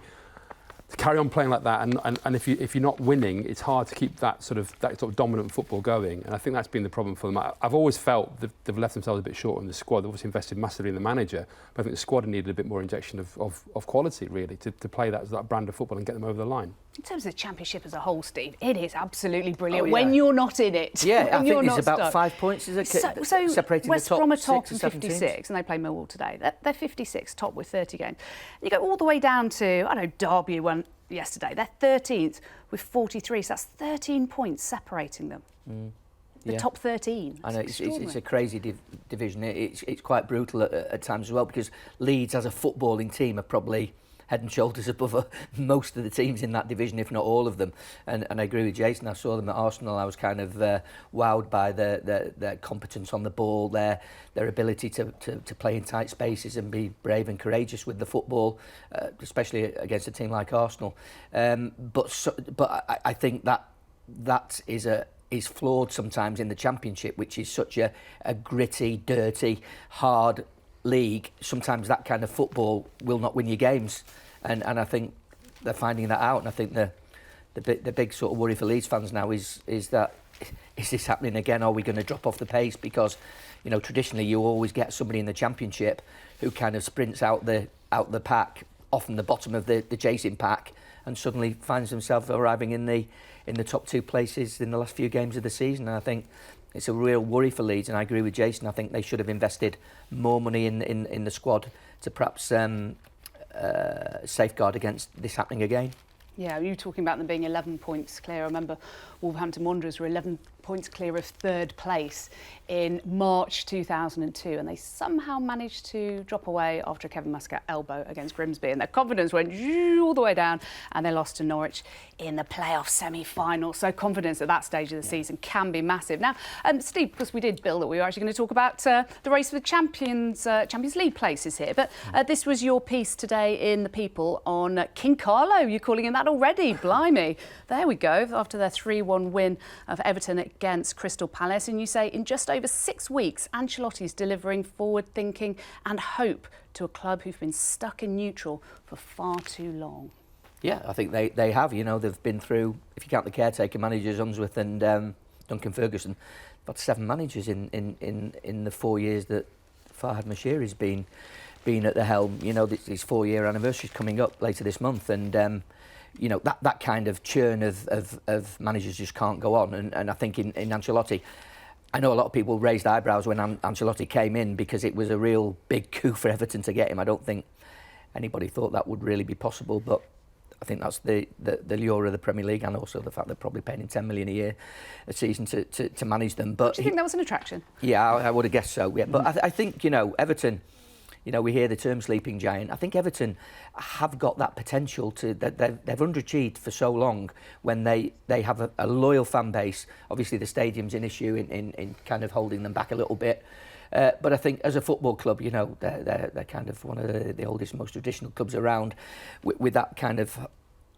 To carry on playing like that, and if you're not winning, it's hard to keep that sort of dominant football going. And I think that's been the problem for them. I've always felt they've left themselves a bit short in the squad. They've obviously invested massively in the manager, but I think the squad needed a bit more injection of quality, really, to play that brand of football and get them over the line. In terms of the Championship as a whole, Steve, it is absolutely brilliant Oh, yeah. when you're not in it. Yeah, I think it's about stuck. 5 points, is it? So separating West the top Brom are 6 top or and 7 teams. 56, and they play Millwall today. They're 56, top with 30 games. You go all the way down to, Derby won yesterday. They're 13th with 43, so that's 13 points separating them. The top 13. I know it's a crazy division. It's quite brutal at times as well, because Leeds as a footballing team are probably head and shoulders above most of the teams in that division, if not all of them. And I agree with Jason. I saw them at Arsenal. I was kind of wowed by their competence on the ball, their ability to play in tight spaces and be brave and courageous with the football, especially against a team like Arsenal. But I think that is flawed sometimes in the Championship, which is such a gritty, dirty, hard league. Sometimes that kind of football will not win you games, and I think they're finding that out. And I think the big sort of worry for Leeds fans now is that, is this happening again? Are we going to drop off the pace? Because, you know, traditionally you always get somebody in the Championship who kind of sprints out the pack, often the bottom of the chasing pack, and suddenly finds himself arriving in the top 2 places in the last few games of the season. And I think it's a real worry for Leeds, and I agree with Jason. I think they should have invested more money in the squad to perhaps safeguard against this happening again. Yeah, you were talking about them being 11 points clear. I remember Wolverhampton Wanderers were 11 points clear of 3rd place in March 2002, and they somehow managed to drop away after a Kevin Muscat elbow against Grimsby, and their confidence went all the way down, and they lost to Norwich in the playoff semi-final. So confidence at that stage of the season can be massive. Now, Steve, because we did bill that we were actually going to talk about the race for the Champions League places here, but this was your piece today in The People on King Carlo. You're calling him that already, blimey. There we go, after their 3-1 win of Everton against Crystal Palace, and you say in just over 6 weeks, Ancelotti's delivering forward thinking and hope to a club who've been stuck in neutral for far too long. Yeah, I think they have. You know, they've been through, if you count the caretaker managers, Unsworth and Duncan Ferguson, about 7 managers in the 4 years that Farhad Moshiri's been at the helm. You know, his 4-year anniversary is coming up later this month, and you know, that kind of churn of managers just can't go on. And I think in Ancelotti, I know a lot of people raised eyebrows when Ancelotti came in because it was a real big coup for Everton to get him. I don't think anybody thought that would really be possible, but I think that's the lure of the Premier League, and also the fact they're probably paying him 10 million a year a season to manage them. But do you think that was an attraction? Yeah, I would have guessed so. Yeah, but I think, you know, Everton, You know, we hear the term sleeping giant. I think Everton have got that potential to. They've underachieved for so long when they have a loyal fan base. Obviously, the stadium's an issue in kind of holding them back a little bit. But I think as a football club, you know, they're kind of one of the oldest, most traditional clubs around, with that kind of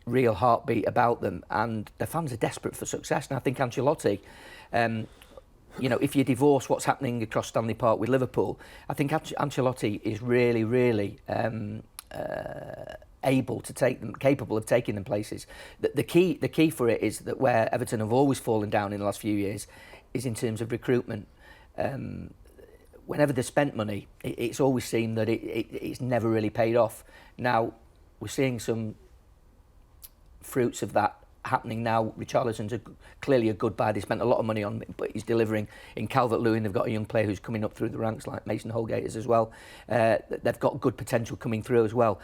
real heartbeat about them, and the fans are desperate for success. And I think Ancelotti, you know, if you divorce what's happening across Stanley Park with Liverpool, I think Ancelotti is really capable of taking them places. The key for it is that where Everton have always fallen down in the last few years is in terms of recruitment. Whenever they spent money, it's always seemed that it's never really paid off. Now we're seeing some fruits of that happening now. Richarlison's clearly a good buy. They spent a lot of money on him, but he's delivering. In Calvert-Lewin, they've got a young player who's coming up through the ranks, like Mason Holgate as well. They've got good potential coming through as well.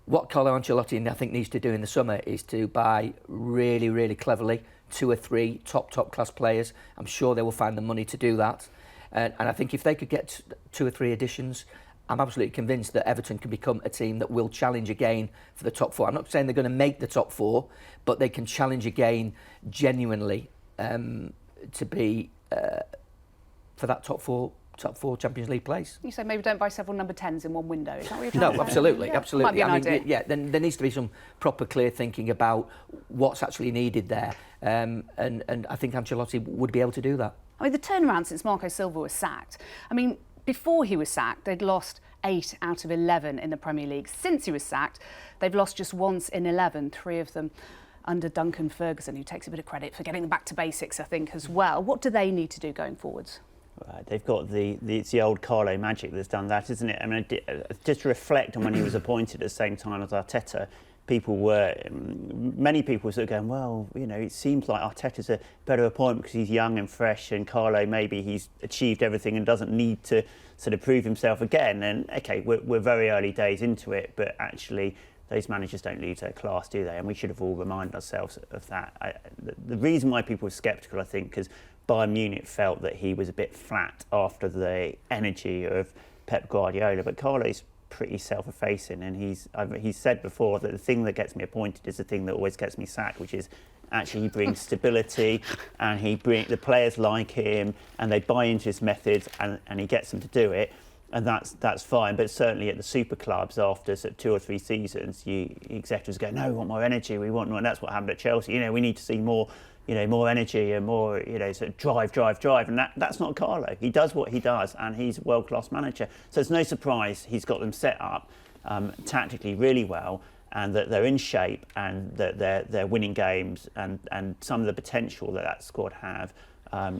What Carlo Ancelotti, I think, needs to do in the summer is to buy really cleverly 2 or 3 top class players. I'm sure they will find the money to do that. And I think if they could get 2 or 3 additions, I'm absolutely convinced that Everton can become a team that will challenge again for the top 4. I'm not saying they're going to make the top 4, but they can challenge again genuinely to be for that top four Champions League place. You say maybe don't buy several number 10s in one window. Is that what you're trying to say? Absolutely. Might be an idea. Yeah, then there needs to be some proper clear thinking about what's actually needed there, and I think Ancelotti would be able to do that. I mean, the turnaround since Marco Silva was sacked. I mean, before he was sacked, they'd lost 8 out of 11 in the Premier League. Since he was sacked, they've lost just once in 11, 3 of them under Duncan Ferguson, who takes a bit of credit for getting them back to basics, I think, as well. What do they need to do going forwards? They've got it's the old Carlo magic that's done that, isn't it? I mean, just to reflect on when he was appointed at the same time as Arteta, many people were sort of going, well, you know, it seems like Arteta's a better appointment because he's young and fresh, and Carlo, maybe he's achieved everything and doesn't need to sort of prove himself again. And okay, we're very early days into it, but actually those managers don't lose their class, do they? And we should have all reminded ourselves of that. The reason why people were sceptical, I think, because Bayern Munich felt that he was a bit flat after the energy of Pep Guardiola, but Carlo's pretty self-effacing, and he's said before that the thing that gets me appointed is the thing that always gets me sacked, which is actually he brings stability, and the players like him, and they buy into his methods, and he gets them to do it, and that's fine. But certainly at the super clubs, after sort of 2 or 3 seasons, executives go, no, we want more energy, we want more, and that's what happened at Chelsea. You know, we need to see more. You know, more energy and more, you know, sort of drive, and that's not Carlo. He does what he does, and he's a world-class manager. So it's no surprise he's got them set up tactically really well, and that they're in shape, and that they're winning games, and some of the potential that squad have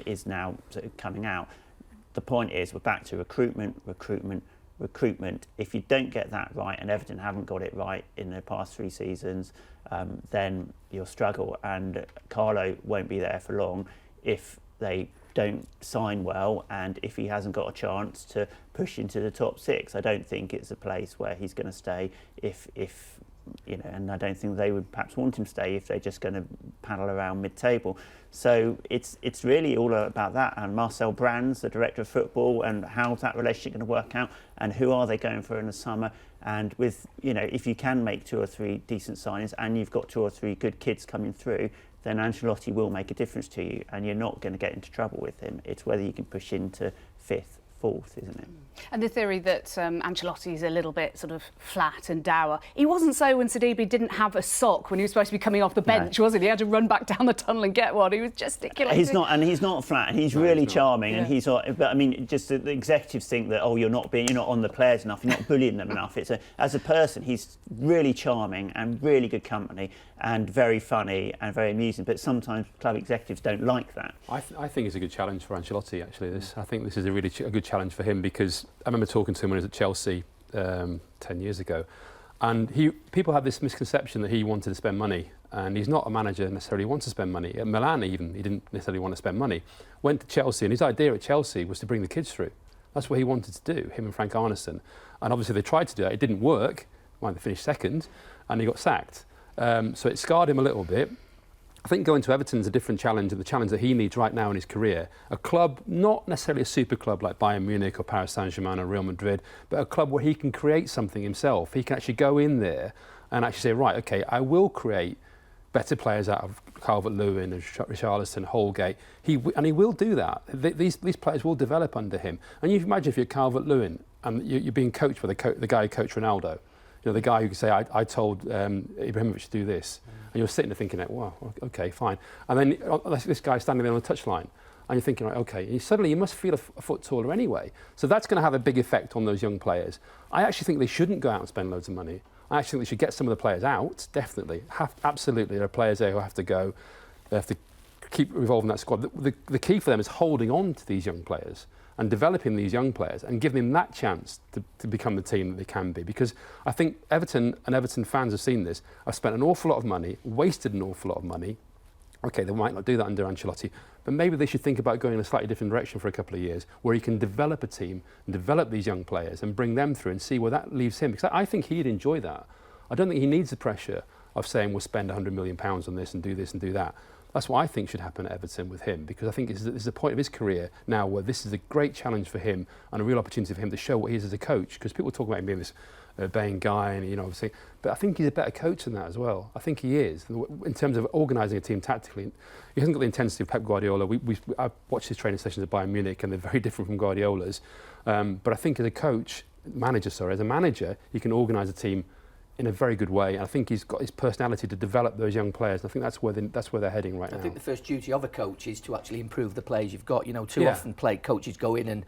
is now sort of coming out. The point is, we're back to recruitment. If you don't get that right, and Everton haven't got it right in the past 3 seasons, then you'll struggle, and Carlo won't be there for long if they don't sign well, and if he hasn't got a chance to push into the top 6. I don't think it's a place where he's going to stay if you know, and I don't think they would perhaps want him to stay if they're just going to paddle around mid-table. So it's really all about that, and Marcel Brands, the director of football, and how's that relationship going to work out, and who are they going for in the summer. And with, you know, if you can make 2 or 3 decent signings, and you've got 2 or 3 good kids coming through, then Ancelotti will make a difference to you, and you're not going to get into trouble with him. It's whether you can push into 5th, 4th, isn't it? And the theory that Ancelotti's a little bit sort of flat and dour. He wasn't so when Sidibe didn't have a sock when he was supposed to be coming off the bench, wasn't he? He had to run back down the tunnel and get one. He was gesticulating. He's not flat, and he's really charming, and he's. But I mean, just the executives think that you're not on the players enough, you're not bullying them enough. As a person, he's really charming and really good company, and very funny and very amusing. But sometimes club executives don't like that. I think it's a good challenge for Ancelotti. Actually, I think this is a really a good challenge for him, because I remember talking to him when he was at Chelsea 10 years ago, and people had this misconception that he wanted to spend money, and he's not a manager necessarily who wants to spend money. At Milan even, he didn't necessarily want to spend money. Went to Chelsea, and his idea at Chelsea was to bring the kids through. That's what he wanted to do, him and Frank Arneson. And obviously they tried to do that, it didn't work. Well, they finished second, and he got sacked. So it scarred him a little bit. I think going to Everton's a different challenge, and the challenge that he needs right now in his career. A club, not necessarily a super club like Bayern Munich or Paris Saint-Germain or Real Madrid, but a club where he can create something himself. He can actually go in there and actually say, right, okay, I will create better players out of Calvert-Lewin and Richarlison, Holgate. He will do that. These players will develop under him. And you imagine if you're Calvert-Lewin and you're being coached by the guy who coached Ronaldo, the guy who can say, I told Ibrahimovic to do this. And you're sitting there thinking, wow, okay, fine. And then this guy's standing there on the touchline. And you're thinking, right, okay. And suddenly you must feel a foot taller anyway. So that's going to have a big effect on those young players. I actually think they shouldn't go out and spend loads of money. I actually think they should get some of the players out, definitely. Absolutely, there are players there who have to go. They have to keep revolving that squad. The key for them is holding on to these young players and developing these young players and giving them that chance to become the team that they can be. Because I think Everton and Everton fans have seen this. I've spent an awful lot of money, wasted an awful lot of money. Okay, they might not do that under Ancelotti, but maybe they should think about going in a slightly different direction for a couple of years, where he can develop a team and develop these young players and bring them through and see where that leaves him. Because I think he'd enjoy that. I don't think he needs the pressure of saying we'll spend £100 million on this and do that. That's what I think should happen at Everton with him, because I think this is the point of his career now where this is a great challenge for him and a real opportunity for him to show what he is as a coach. Because people talk about him being this Bain guy, and obviously, but I think he's a better coach than that as well. I think he is in terms of organising a team tactically. He hasn't got the intensity of Pep Guardiola. I've watched his training sessions at Bayern Munich, and they're very different from Guardiola's. But I think as a manager, he can organise a team in a very good way. And I think he's got his personality to develop those young players. And I think that's where they're heading right now. I think the first duty of a coach is to actually improve the players you've got. Too often coaches go in and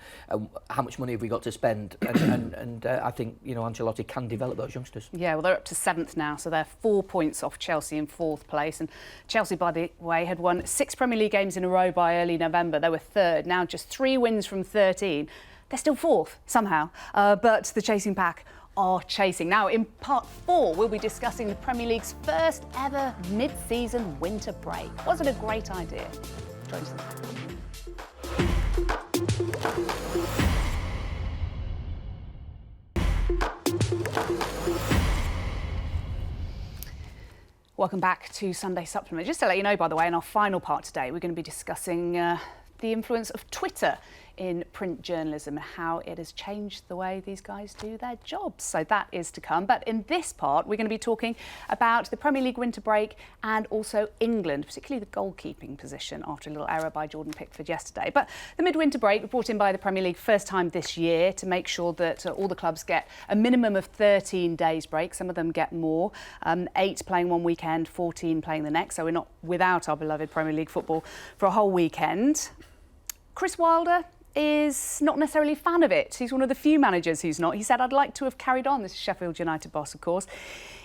how much money have we got to spend? And I think Ancelotti can develop those youngsters. Yeah, well, they're up to 7th now, so they're 4 points off Chelsea in 4th place. And Chelsea, by the way, had won 6 Premier League games in a row by early November. They were 3rd, now just 3 wins from 13. They're still 4th somehow, but the chasing pack are chasing. Now, in part 4, we'll be discussing the Premier League's first ever mid-season winter break. Wasn't a great idea? Join us then. Welcome back to Sunday Supplement. Just to let you know, by the way, in our final part today, we're going to be discussing the influence of Twitter in print journalism and how it has changed the way these guys do their jobs. So that is to come. But in this part, we're going to be talking about the Premier League winter break and also England, particularly the goalkeeping position after a little error by Jordan Pickford yesterday. But the midwinter break brought in by the Premier League first time this year to make sure that all the clubs get a minimum of 13 days break. Some of them get more, 8 playing one weekend, 14 playing the next. So we're not without our beloved Premier League football for a whole weekend. Chris Wilder is not necessarily a fan of it. He's one of the few managers who's not. He said, I'd like to have carried on. This is Sheffield United boss, of course.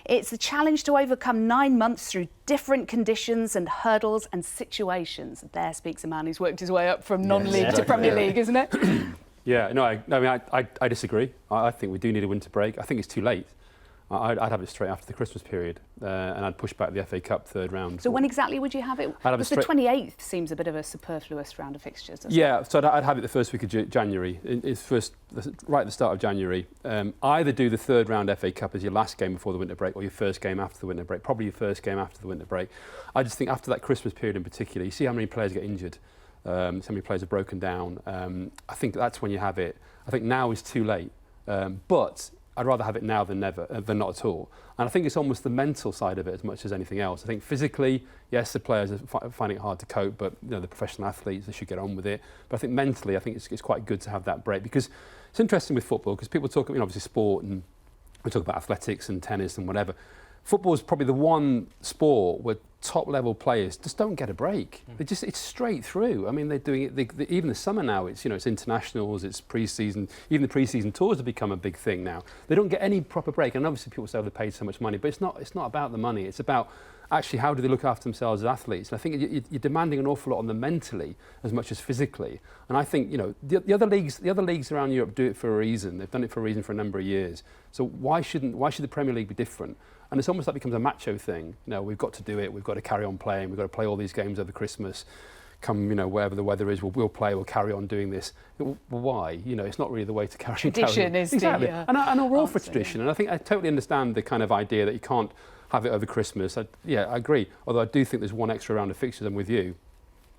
It's the challenge to overcome 9 months through different conditions and hurdles and situations. There speaks a man who's worked his way up from non-league to Premier League, isn't it? I disagree. I think we do need a winter break. I think it's too late. I'd have it straight after the Christmas period, and I'd push back the FA Cup 3rd round. So when exactly would you have it? Because the 28th seems a bit of a superfluous round of fixtures, doesn't it? So I'd have it the first week of January. It's right at the start of January. Either do the 3rd round FA Cup as your last game before the winter break, or your first game after the winter break. Probably your first game after the winter break. I just think after that Christmas period in particular, you see how many players get injured, so many players are broken down. I think that's when you have it. I think now is too late, but I'd rather have it now than never, than not at all. And I think it's almost the mental side of it as much as anything else. I think physically, yes, the players are finding it hard to cope, but the professional athletes, they should get on with it. But I think mentally, I think it's quite good to have that break, because it's interesting with football, because people talk, obviously sport, and we talk about athletics and tennis and whatever. Football is probably the one sport where top level players just don't get a break. It's straight through. I mean, they're doing it. Even the summer now, it's internationals, it's pre-season. Even the pre-season tours have become a big thing now. They don't get any proper break. And obviously, people say they paid so much money, but it's not about the money. It's about actually how do they look after themselves as athletes. And I think you're demanding an awful lot on them mentally as much as physically. And I think the other leagues around Europe do it for a reason. They've done it for a reason for a number of years. So why should the Premier League be different? And it's almost like becomes a macho thing. We've got to do it. We've got to carry on playing. We've got to play all these games over Christmas. Come, wherever the weather is, we'll play. We'll carry on doing this. Well, why? It's not really the way to carry on. Tradition is exactly. The and we're all for answer, tradition. And I think I totally understand the kind of idea that you can't have it over Christmas. I agree. Although I do think there's one extra round of fixtures. I'm with you.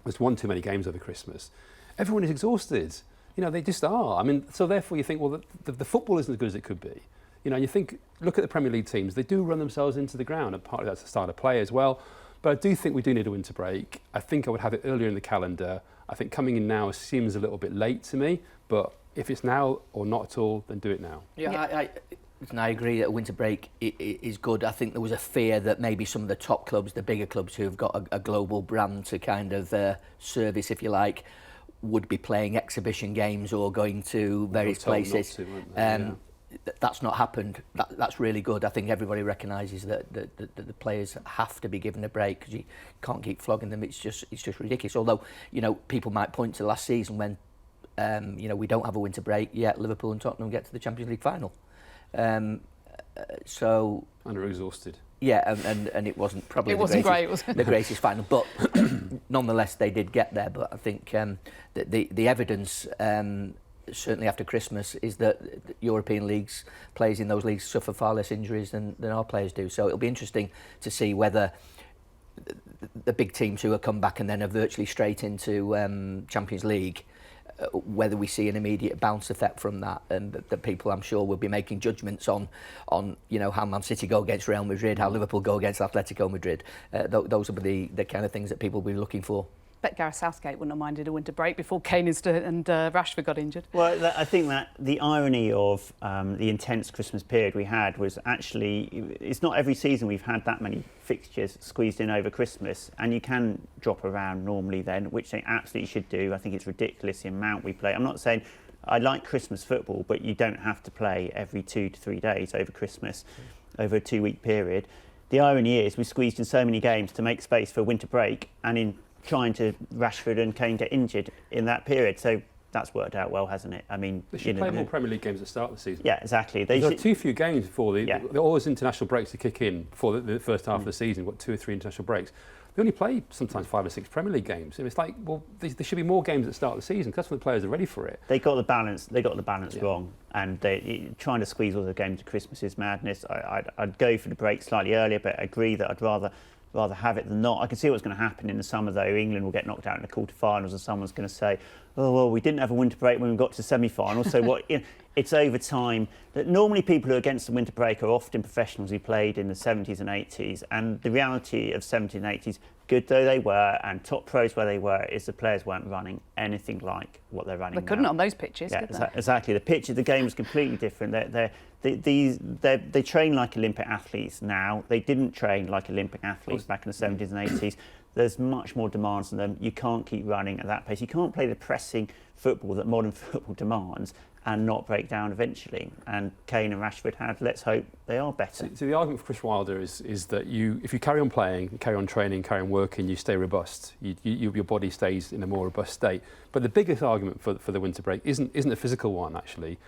There's one too many games over Christmas. Everyone is exhausted. They just are. I mean, so therefore you think, well, the football isn't as good as it could be. You think, look at the Premier League teams. They do run themselves into the ground, and partly that's the start of play as well. But I do think we do need a winter break. I think I would have it earlier in the calendar. I think coming in now seems a little bit late to me, but if it's now or not at all, then do it now. Yeah. I agree that a winter break is good. I think there was a fear that maybe some of the top clubs, the bigger clubs who've got a global brand to kind of service, if you like, would be playing exhibition games or going to various places. That's not happened. That's really good. I think everybody recognises that the players have to be given a break because you can't keep flogging them. It's just ridiculous. Although people might point to last season when we don't have a winter break yet. Liverpool and Tottenham get to the Champions League final. So and are exhausted. Yeah, and it wasn't probably the greatest final, but nonetheless they did get there. But I think the evidence, certainly after Christmas, is that European leagues, players in those leagues suffer far less injuries than our players do. So it'll be interesting to see whether the big teams who have come back and then are virtually straight into Champions League, whether we see an immediate bounce effect from that, and that people, I'm sure, will be making judgments on how Man City go against Real Madrid, how Liverpool go against Atletico Madrid. Those will be the kind of things that people will be looking for. Bet Gareth Southgate wouldn't have minded a winter break before Kane and Rashford got injured. Well, I think that the irony of the intense Christmas period we had was actually, it's not every season we've had that many fixtures squeezed in over Christmas, and you can drop around normally then, which they absolutely should do. I think it's ridiculous the amount we play. I'm not saying I like Christmas football, but you don't have to play every 2 to 3 days over Christmas, over a 2-week period. The irony is we squeezed in so many games to make space for a winter break, and in trying to Rashford and Kane get injured in that period. So that's worked out well, hasn't it? I mean, they should play more Premier League games at the start of the season. Yeah, exactly. There are too few games before all those international breaks to kick in before the first half of the season. What, 2 or 3 international breaks? They only play sometimes 5 or 6 Premier League games, and it's like, well, there should be more games at the start of the season because that's when the players are ready for it. They got the balance. They got the balance wrong, and trying to squeeze all the games to Christmas is madness. I'd go for the break slightly earlier, but I agree that I'd rather have it than not. I can see what's going to happen in the summer, though. England will get knocked out in the quarterfinals, and someone's going to say, "Oh well, we didn't have a winter break when we got to the semi-final." So what? It's over time. That normally people who are against the winter break are often professionals who played in the 70s and 80s, and the reality of 70s and 80s, good though they were, and top pros where they were, is the players weren't running anything like what they're running now. They couldn't on those pitches, yeah, could they? Exactly. The pitch of the game was completely different. They train like Olympic athletes now. They didn't train like Olympic athletes back in the 70s and 80s. There's much more demands on them. You can't keep running at that pace. You can't play the pressing football that modern football demands and not break down eventually. And Kane and Rashford had. Let's hope they are better. So the argument for Chris Wilder is that if you carry on playing, carry on training, carry on working, you stay robust. Your body stays in a more robust state. But the biggest argument for the winter break isn't a physical one, actually.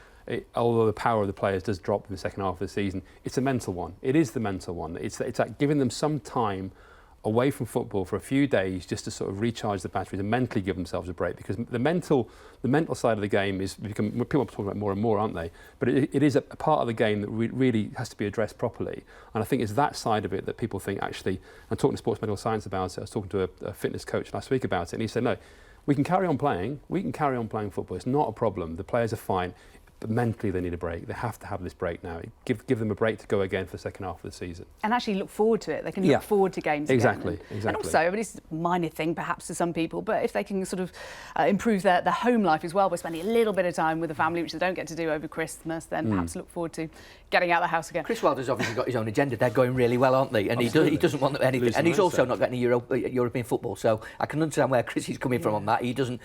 Although the power of the players does drop in the second half of the season, it's a mental one. It is the mental one. It's like giving them some time away from football for a few days just to sort of recharge the batteries and mentally give themselves a break, because the mental side of the game is people are talking about more and more, aren't they? But it is a part of the game that really has to be addressed properly, and I think it's that side of it that people think, actually, I'm talking to Sports Medical Science about it. I was talking to a fitness coach last week about it, and he said, no, we can carry on playing football, it's not a problem, the players are fine, but mentally they need a break. They have to have this break now. Give them a break to go again for the second half of the season. And actually look forward to it. They can look forward to games exactly, again. Exactly. And also, I mean, it's a minor thing perhaps to some people, but if they can sort of improve their home life as well by spending a little bit of time with the family, which they don't get to do over Christmas, then perhaps look forward to getting out of the house again. Chris Wilder's obviously got his own agenda. They're going really well, aren't they? And he doesn't want anything. And he's also not got any European football. So I can understand where Chris is coming from on that. He doesn't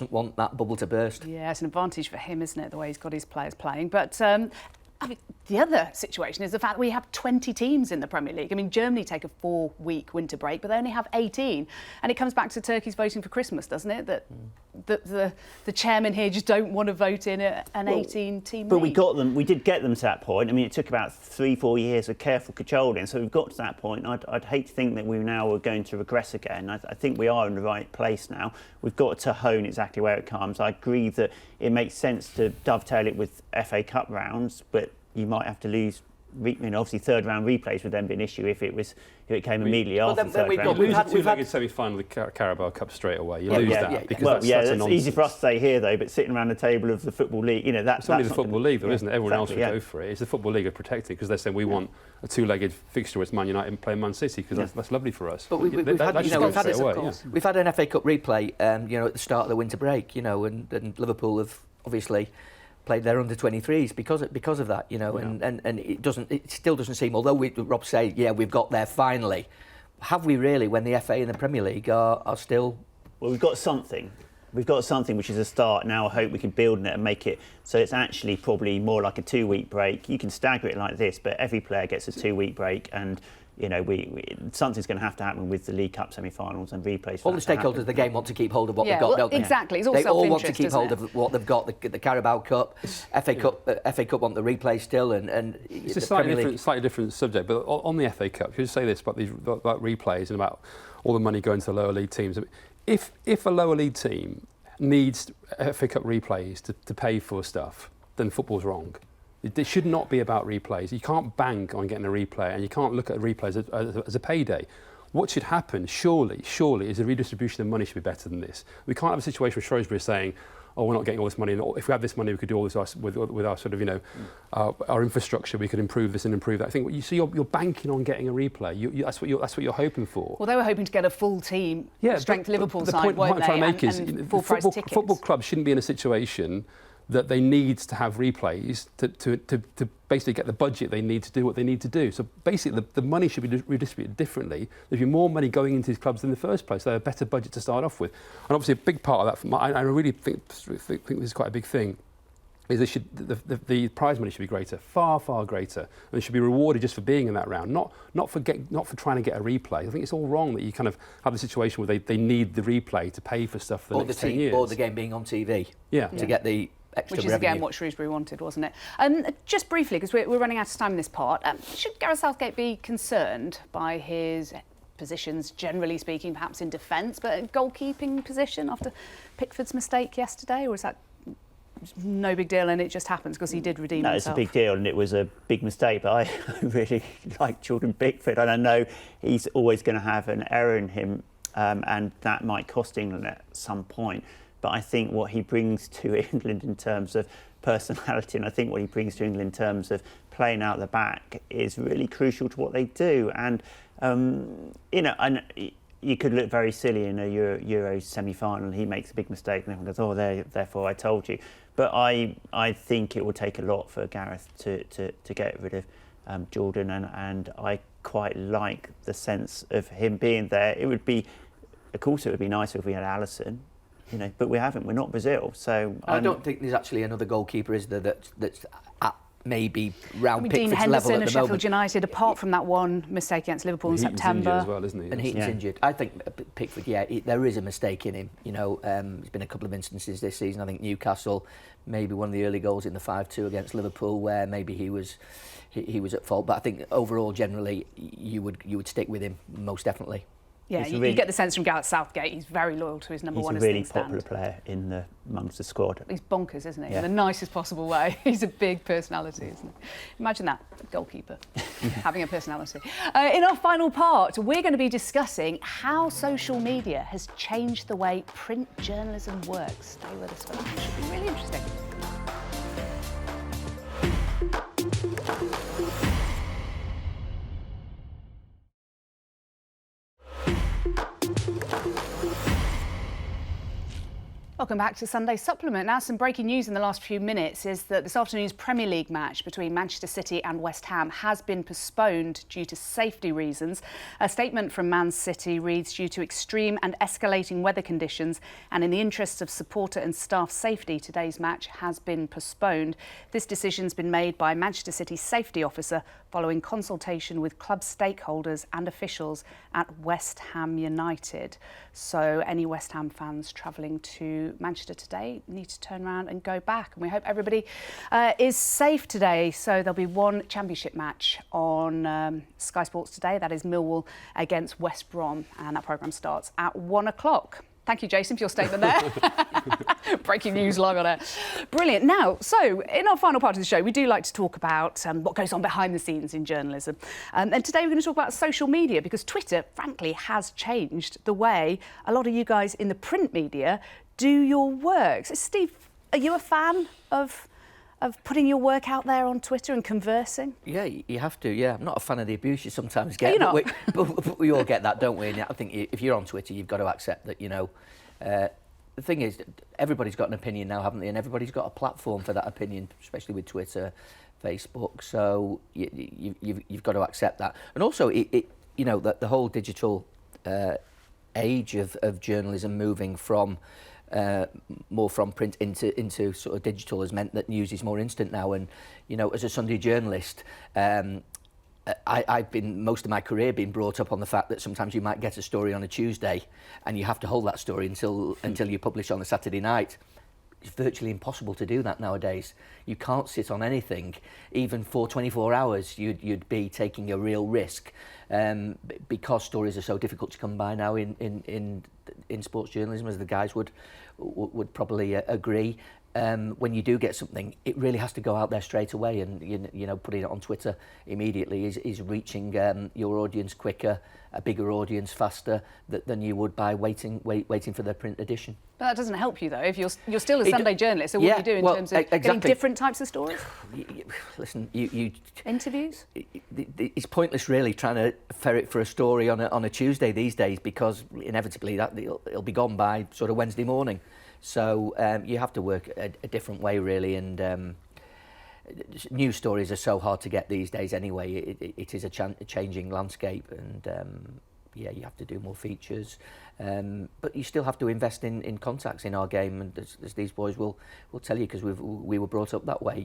want that bubble to burst. Yeah, it's an advantage for him, isn't it, the way he's got his players playing. But I mean, the other situation is the fact that we have 20 teams in the Premier League. I mean, Germany take a 4-week winter break, but they only have 18. And it comes back to Turkey's voting for Christmas, doesn't it? That the chairman here just don't want to vote in an 18-team league. But we did get them to that point. I mean, it took about 3-4 years of careful cajoling, so we've got to that point. I'd hate to think that we now are going to regress again. I think we are in the right place now. We've got to hone exactly where it comes. I agree that it makes sense to dovetail it with FA Cup rounds, but you might have to lose obviously third round replays would then be an issue if it came immediately after the then third round. We've had two-legged semi-final of the Carabao Cup straight away. You lose that because that's easy for us to say here though. But sitting around the table of the Football League, that's only the Football League, though, isn't it? Everyone else would exactly, go for it. It's the Football League are protected because they're saying we want a two-legged fixture with Man United and playing Man City because that's lovely for us. But we've had an FA Cup replay, at the start of the winter break, and Liverpool have obviously played their under-23s because of that, and it still doesn't seem, although Rob say, we've got there finally, have we really, when the FA and the Premier League are still... Well, we've got something. We've got something which is a start. Now I hope we can build on it and make it so it's actually probably more like a 2-week break. You can stagger it like this, but every player gets a 2-week break, and something's going to happen with the League Cup semi-finals and replays. All the stakeholders of the game want to keep hold of what they've got, don't they? Exactly. It's all they all want to self-interest, keep hold of what they've got. The Carabao Cup, FA Cup want the replay still, and it's a slightly different subject. But on the FA Cup, you just say this about replays and about all the money going to lower league teams. If a lower league team needs FA Cup replays to pay for stuff, then football's wrong. It should not be about replays. You can't bank on getting a replay, and you can't look at replays as a payday. What should happen, surely, is the redistribution of money should be better than this. We can't have a situation where Shrewsbury is saying, oh, we're not getting all this money, and if we had this money, we could do all this with our sort of, our infrastructure, we could improve this and improve that. I think you're banking on getting a replay. That's what you're hoping for. Well, they were hoping to get a full team, strength Liverpool side, weren't they? The point I'm trying to make is full price tickets. Football clubs shouldn't be in a situation that they need to have replays to basically get the budget they need to do what they need to do. So basically the money should be redistributed differently. There'd be more money going into these clubs in the first place. They have a better budget to start off with. And obviously a big part of that, I really think this is quite a big thing, is the prize money should be greater, far, far greater. And they should be rewarded just for being in that round, not for trying to get a replay. I think it's all wrong that you kind of have a situation where they need the replay to pay for stuff for the next 10 years. Or the game being on TV to get the extra Which is revenue. again what Shrewsbury wanted, wasn't it? Just briefly, because we're running out of time in this part, should Gareth Southgate be concerned by his positions, generally speaking, perhaps in defence, but a goalkeeping position after Pickford's mistake yesterday, or is that no big deal and it just happens because he did redeem himself? No, it's a big deal and it was a big mistake, but I really like Jordan Pickford, and I know he's always going to have an error in him, and that might cost England at some point. But I think what he brings to England in terms of personality, and I think what he brings to England in terms of playing out the back, is really crucial to what they do. And and you could look very silly in a Euro semi-final. He makes a big mistake, and everyone goes, "Oh, therefore I told you." But I think it will take a lot for Gareth to get rid of Jordan, and I quite like the sense of him being there. It would be, of course, it would be nicer if we had Alisson. But we haven't. We're not Brazil, so I don't think there's actually another goalkeeper, is there, that's at maybe round Dean Pickford's level Henderson at of the Sheffield moment. United, apart from that one mistake against Liverpool in September. As well, isn't he? And Heaton's injured. I think Pickford, there is a mistake in him. There's been a couple of instances this season. I think Newcastle, maybe one of the early goals in the 5-2 against Liverpool, where maybe he was at fault. But I think overall, generally, you would stick with him most definitely. Yeah, you get the sense from Gareth Southgate, he's very loyal to his number one. He's a really popular player amongst the squad. He's bonkers, isn't he? Yeah. In the nicest possible way. He's a big personality, isn't he? Imagine that, a goalkeeper, having a personality. In our final part, we're going to be discussing how social media has changed the way print journalism works. Stay with us for that. It should be really interesting. Welcome back to Sunday Supplement. Now, some breaking news in the last few minutes is that this afternoon's Premier League match between Manchester City and West Ham has been postponed due to safety reasons. A statement from Man City reads, due to extreme and escalating weather conditions and in the interests of supporter and staff safety, today's match has been postponed. This decision's been made by Manchester City's safety officer following consultation with club stakeholders and officials at West Ham United. So any West Ham fans travelling to Manchester today need to turn around and go back. And we hope everybody is safe today. So there'll be one championship match on Sky Sports today. That is Millwall against West Brom. And that programme starts at 1 o'clock. Thank you, Jason, for your statement there. Breaking news live on air. Brilliant. Now, so in our final part of the show, we do like to talk about what goes on behind the scenes in journalism. And today we're going to talk about social media, because Twitter, frankly, has changed the way a lot of you guys in the print media do your work. So, Steve, are you a fan of putting your work out there on Twitter and conversing? Yeah, you have to. Yeah, I'm not a fan of the abuse you sometimes get. Are you not? But we all get that, don't we? And I think if you're on Twitter, you've got to accept that. The thing is, everybody's got an opinion now, haven't they? And everybody's got a platform for that opinion, especially with Twitter, Facebook. So you've got to accept that. And also, the whole digital age of journalism moving from more from print into sort of digital has meant that news is more instant now. And as a Sunday journalist, I've been most of my career been brought up on the fact that sometimes you might get a story on a Tuesday and you have to hold that story until you publish on a Saturday night. It's virtually impossible to do that nowadays. You can't sit on anything. Even for 24 hours, you'd be taking a real risk, because stories are so difficult to come by now in sports journalism, as the guys would probably agree. When you do get something, it really has to go out there straight away, and putting it on Twitter immediately is reaching your audience quicker, a bigger audience faster than you would by waiting for the print edition. But that doesn't help you, though, if you're still a Sunday journalist. So what do you do in terms of getting different types of stories? Listen, you interviews. It's pointless, really, trying to ferret for a story on a Tuesday these days, because inevitably it'll be gone by sort of Wednesday morning. So you have to work a different way, really, and news stories are so hard to get these days anyway. It is a changing landscape, and you have to do more features, but you still have to invest in contacts in our game, and as these boys will tell you, because we were brought up that way.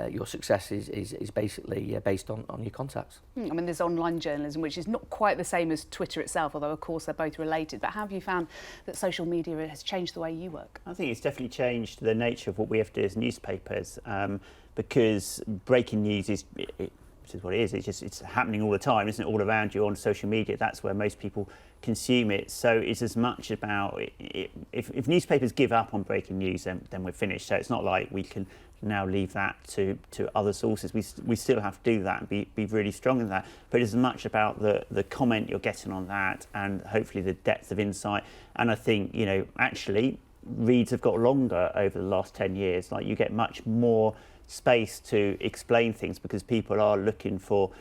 Your success is basically based on your contacts. I mean, there's online journalism, which is not quite the same as Twitter itself, although of course they're both related. But how have you found that social media has changed the way you work? I think it's definitely changed the nature of what we have to do as newspapers, because breaking news is what it is. It's happening all the time, isn't it? All around you on social media. That's where most people consume it. So it's as much about if newspapers give up on breaking news, then we're finished. So it's not like we can now leave that to other sources. We still have to do that and be really strong in that. But it's as much about the comment you're getting on that, and hopefully the depth of insight. And I think actually reads have got longer over the last 10 years. Like, you get much more space to explain things, because people are looking for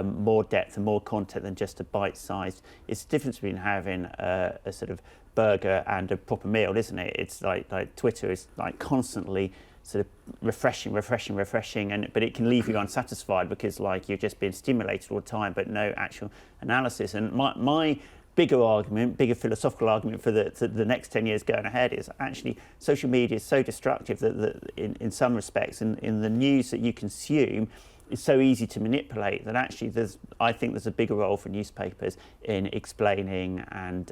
more depth and more content than just a bite-sized. It's the difference between having a sort of burger and a proper meal, isn't it? It's like Twitter is like constantly sort of refreshing, but it can leave you unsatisfied, because like you're just being stimulated all the time, but no actual analysis. And my bigger philosophical argument for the next 10 years going ahead is actually social media is so destructive that in some respects, in the news that you consume, is so easy to manipulate that actually I think there's a bigger role for newspapers in explaining and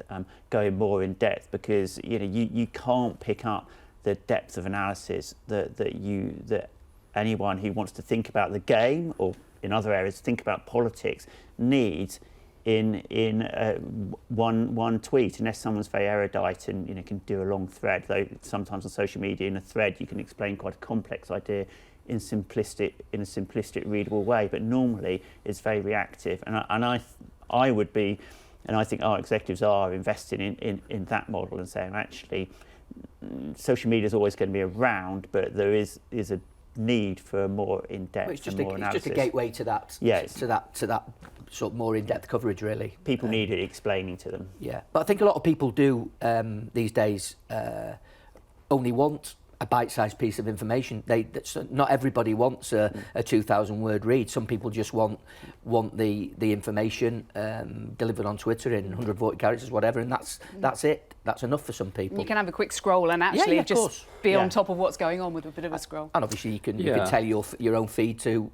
going more in depth, because you can't pick up the depth of analysis that anyone who wants to think about the game, or in other areas think about politics, needs in one tweet, unless someone's very erudite and can do a long thread. Though sometimes on social media, in a thread, you can explain quite a complex idea in a simplistic readable way. But normally, it's very reactive, and I would be, and I think our executives are investing in that model and saying actually, social media is always going to be around, but there is a need for more in-depth and more analysis. It's just a gateway to that. Yes. To that sort of more in-depth coverage, really. People need it explaining to them. Yeah, but I think a lot of people do these days only want a bite-sized piece of information. Not everybody wants a 2,000-word read. Some people just want the information delivered on Twitter in 140 characters, whatever, and that's it. That's enough for some people. You can have a quick scroll and actually just be on top of what's going on with a bit of a scroll. And obviously you can tell your own feed to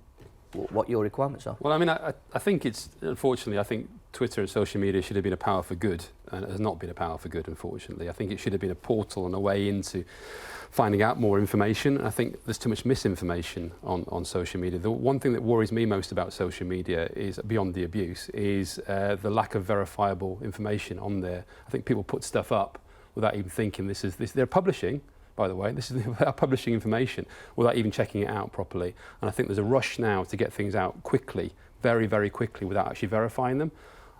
what your requirements are. Well, I mean, I think it's, unfortunately, I think Twitter and social media should have been a power for good, and it has not been a power for good, unfortunately. I think it should have been a portal and a way into finding out more information. And I think there's too much misinformation on social media. The one thing that worries me most about social media is, beyond the abuse, is the lack of verifiable information on there. I think people put stuff up without even thinking this. They're publishing, by the way, this is they're publishing information without even checking it out properly. And I think there's a rush now to get things out quickly, very, very quickly, without actually verifying them.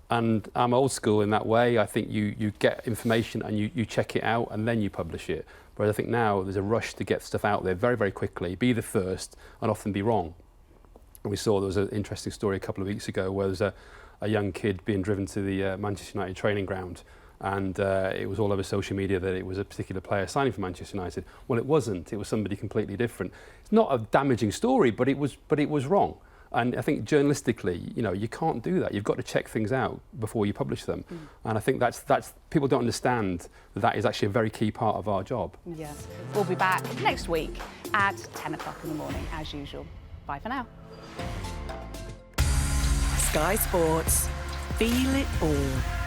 And I'm old school in that way. I think you get information and you check it out and then you publish it. Whereas I think now there's a rush to get stuff out there very, very quickly, be the first and often be wrong. And we saw there was an interesting story a couple of weeks ago where there was a young kid being driven to the Manchester United training ground, and it was all over social media that it was a particular player signing for Manchester United. Well, it wasn't. It was somebody completely different. It's not a damaging story, but it was wrong. And I think journalistically, you can't do that. You've got to check things out before you publish them. And I think that's people don't understand that is actually a very key part of our job. Yes. We'll be back next week at 10 o'clock in the morning, as usual. Bye for now. Sky Sports. Feel it all.